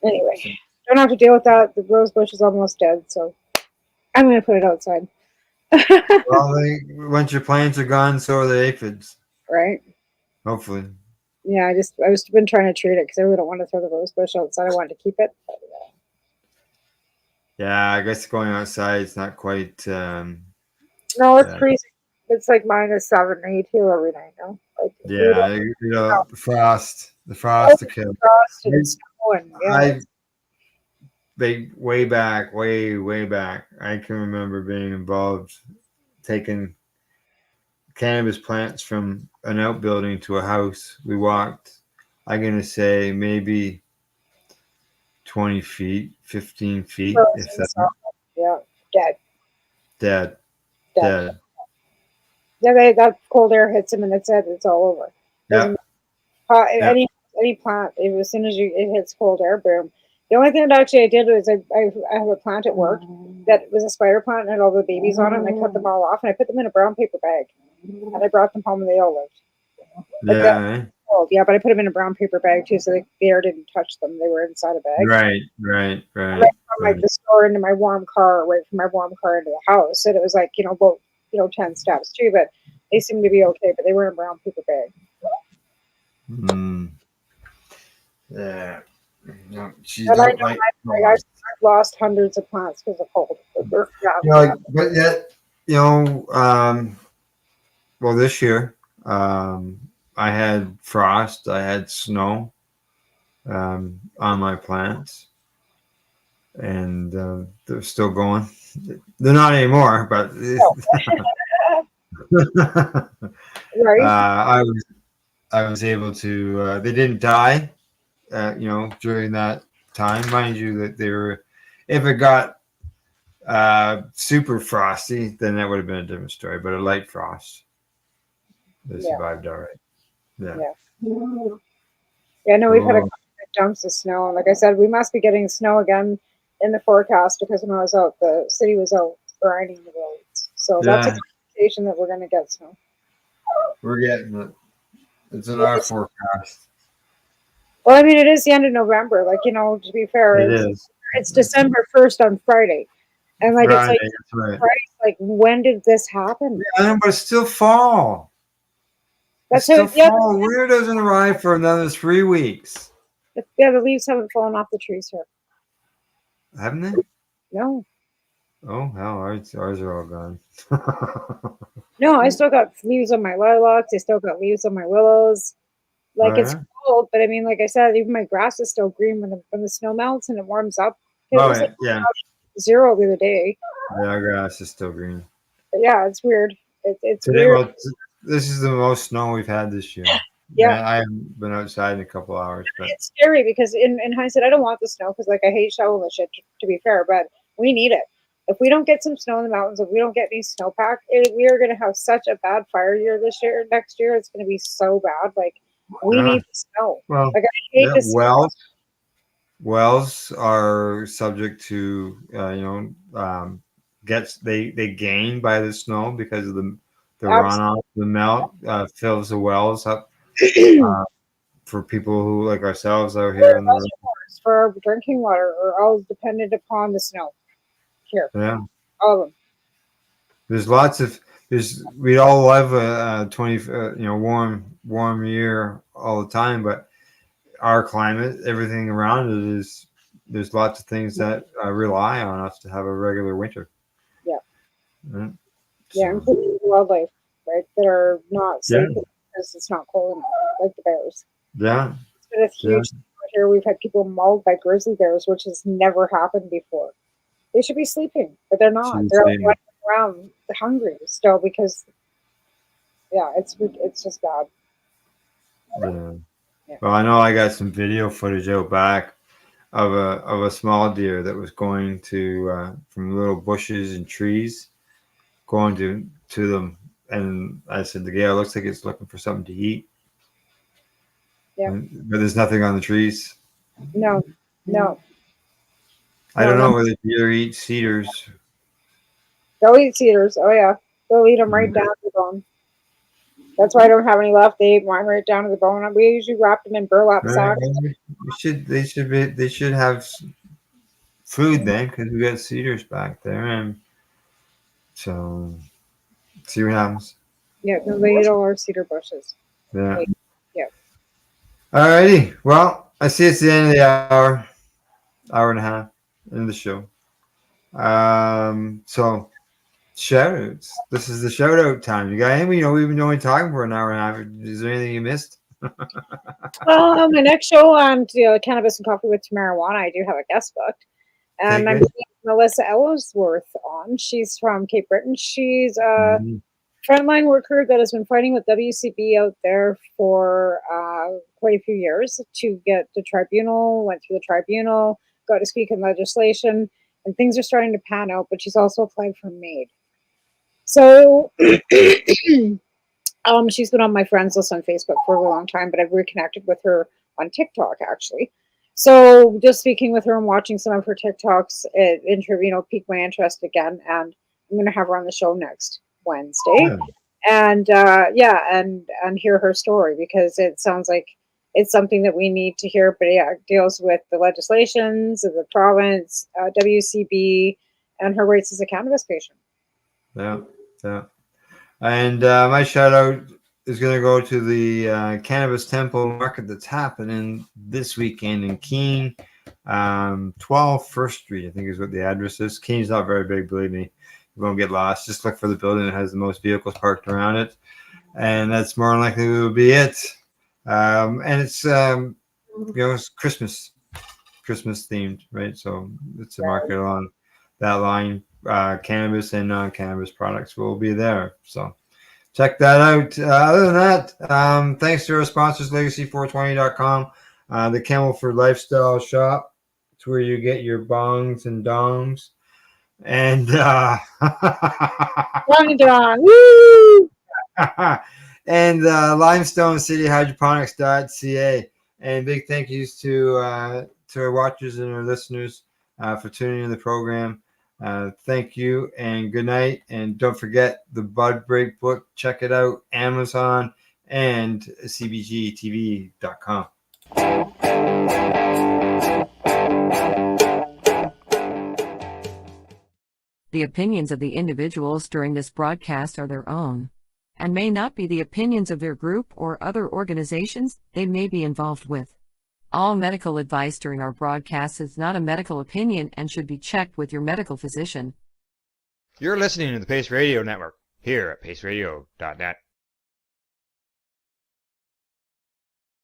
S4: Anyway, don't have to deal with that. The rose bush is almost dead, so I'm gonna put it outside.
S3: Well, once your plants are gone, so are the aphids.
S4: Right.
S3: Hopefully.
S4: Yeah, I was been trying to treat it because I really don't want to throw the rose bush outside. I wanted to keep it. But,
S3: yeah, I guess going outside it's not quite.
S4: No, it's freezing. It's like -7, -8 every night now. Like,
S3: the frost, the kill.
S4: Frost and snow and
S3: way back, I can remember being involved, taking cannabis plants from an outbuilding to a house. We walked, I'm gonna say maybe 20 feet, 15 feet. If that.
S4: Yeah, dead. Yeah, that cold air hits them and it's all over. Any plant, as soon as it hits cold air, boom. The only thing that actually I did was I have a plant at work that was a spider plant and had all the babies on it, and I cut them all off and I put them in a brown paper bag and I brought them home and they all lived. Yeah, but I put them in a brown paper bag too, so the air didn't touch them. They were inside a bag.
S3: Right.
S4: Right from the store into my warm car, right from my warm car into the house, and it was like about 10 steps too, but they seemed to be okay. But they were in a brown paper bag.
S3: Yeah. No,
S4: I've lost hundreds of plants because of cold.
S3: But yet, well, this year, I had frost, I had snow on my plants, and they're still going. They're not anymore, but
S4: right.
S3: I was able to. They didn't die, during that time. Mind you, that they were. If it got super frosty, then that would have been a different story. But a light frost, they survived all right. Yeah.
S4: No, we've had a couple of dumps of snow, and like I said, we must be getting snow again in the forecast because when I was out, the city was out grinding the roads. So that's an indication that we're going to get snow.
S3: We're getting it. It's in our forecast.
S4: Well, I mean, it is the end of November. Like, to be fair, it's December 1st on Friday. And like,
S3: Friday,
S4: it's like, Friday, like, when did this happen?
S3: Yeah, but it's still fall.
S4: That's
S3: still fall. Winter doesn't arrive for another 3 weeks.
S4: Yeah, the leaves haven't fallen off the trees here.
S3: Haven't they?
S4: No.
S3: Oh, hell, ours are all gone.
S4: No, I still got leaves on my lilacs. I still got leaves on my willows. Like, it's cold, but I mean, like I said, even my grass is still green when the snow melts and it warms up. It was like 0 the other day.
S3: Yeah, our grass is still green.
S4: But yeah, it's weird. It's
S3: today,
S4: weird.
S3: Well, this is the most snow we've had this year.
S4: Yeah,
S3: I haven't been outside in a couple hours. But
S4: it's scary because in hindsight, I don't want the snow because like I hate shoveling the shit. To be fair, but we need it. If we don't get some snow in the mountains, if we don't get any snowpack, we are going to have such a bad fire year next year. It's going to be so bad. Like we need the snow.
S3: Well,
S4: like I hate to see
S3: wells are subject to, they gain by the snow because of the runoff, the melt fills the wells up for people who like ourselves out here in the
S4: for our drinking water are all dependent upon the snow here.
S3: Yeah,
S4: all of them.
S3: There's lots of we all love a 20 warm year all the time, but our climate, everything around it is there's lots of things that rely on us to have a regular winter.
S4: Yeah.
S3: Right?
S4: Yeah, including wildlife, right? That are not safe because it's not cold enough, like the bears.
S3: Yeah.
S4: It's been a huge here. We've had people mauled by grizzly bears, which has never happened before. They should be sleeping, but they're not. They're running around hungry still because, it's just bad.
S3: Yeah. Well, I know I got some video footage out back of a small deer that was going to from little bushes and trees, going to them, and I said, "The gal looks like it's looking for something to eat."
S4: Yeah.
S3: But there's nothing on the trees.
S4: No.
S3: I don't know whether deer eat cedars.
S4: They'll eat cedars. Oh yeah, they'll eat them right down to the bone. That's why I don't have any left. They ate mine right down to the bone. We usually wrap them in burlap sacks.
S3: They should have food then, because we got cedars back there, and so see what happens.
S4: Yeah, they eat all our cedar bushes.
S3: Yeah.
S4: Yeah.
S3: Alrighty. Well, I see it's the end of the hour and a half in the show. So shout outs. This is the shout out time. You got anything? We've been only talking for an hour and a half. Is there anything you missed?
S4: My next show on Cannabis and Coffee with Marijuana, I do have a guest booked. And I'm getting Melissa Ellsworth on. She's from Cape Breton. She's a frontline worker that has been fighting with WCB out there for quite a few years to get the tribunal, went through the tribunal, got to speak in legislation, and things are starting to pan out, but she's also applied for MAID. So she's been on my friends list on Facebook for a long time, but I've reconnected with her on TikTok, actually. So just speaking with her and watching some of her TikToks, it piqued my interest again, and I'm going to have her on the show next Wednesday, and hear her story, because it sounds like it's something that we need to hear. But yeah, it deals with the legislations of the province, WCB, and her rights as a cannabis patient.
S3: Yeah. And my shout out is going to go to the Cannabis Temple Market that's happening this weekend in Keene, 12 First Street, I think is what the address is. Keene's not very big, believe me. You won't get lost. Just look for the building that has the most vehicles parked around it, and that's more than likely will be it. And it's it's Christmas themed, right? So it's a market along that line. Cannabis and non-cannabis products will be there. So check that out. Other than that, thanks to our sponsors, Legacy420.com, the Campbellford Lifestyle Shop. It's where you get your bongs and dongs. And
S4: woo!
S3: And Limestone City Hydroponics.ca. And big thank yous to our watchers and our listeners for tuning in the program. Thank you and good night. And don't forget the Bud Break book. Check it out. Amazon and cbgtv.com.
S2: The opinions of the individuals during this broadcast are their own, and may not be the opinions of their group or other organizations they may be involved with. All medical advice during our broadcast is not a medical opinion and should be checked with your medical physician.
S1: You're listening to the Pace Radio Network, here at paceradio.net.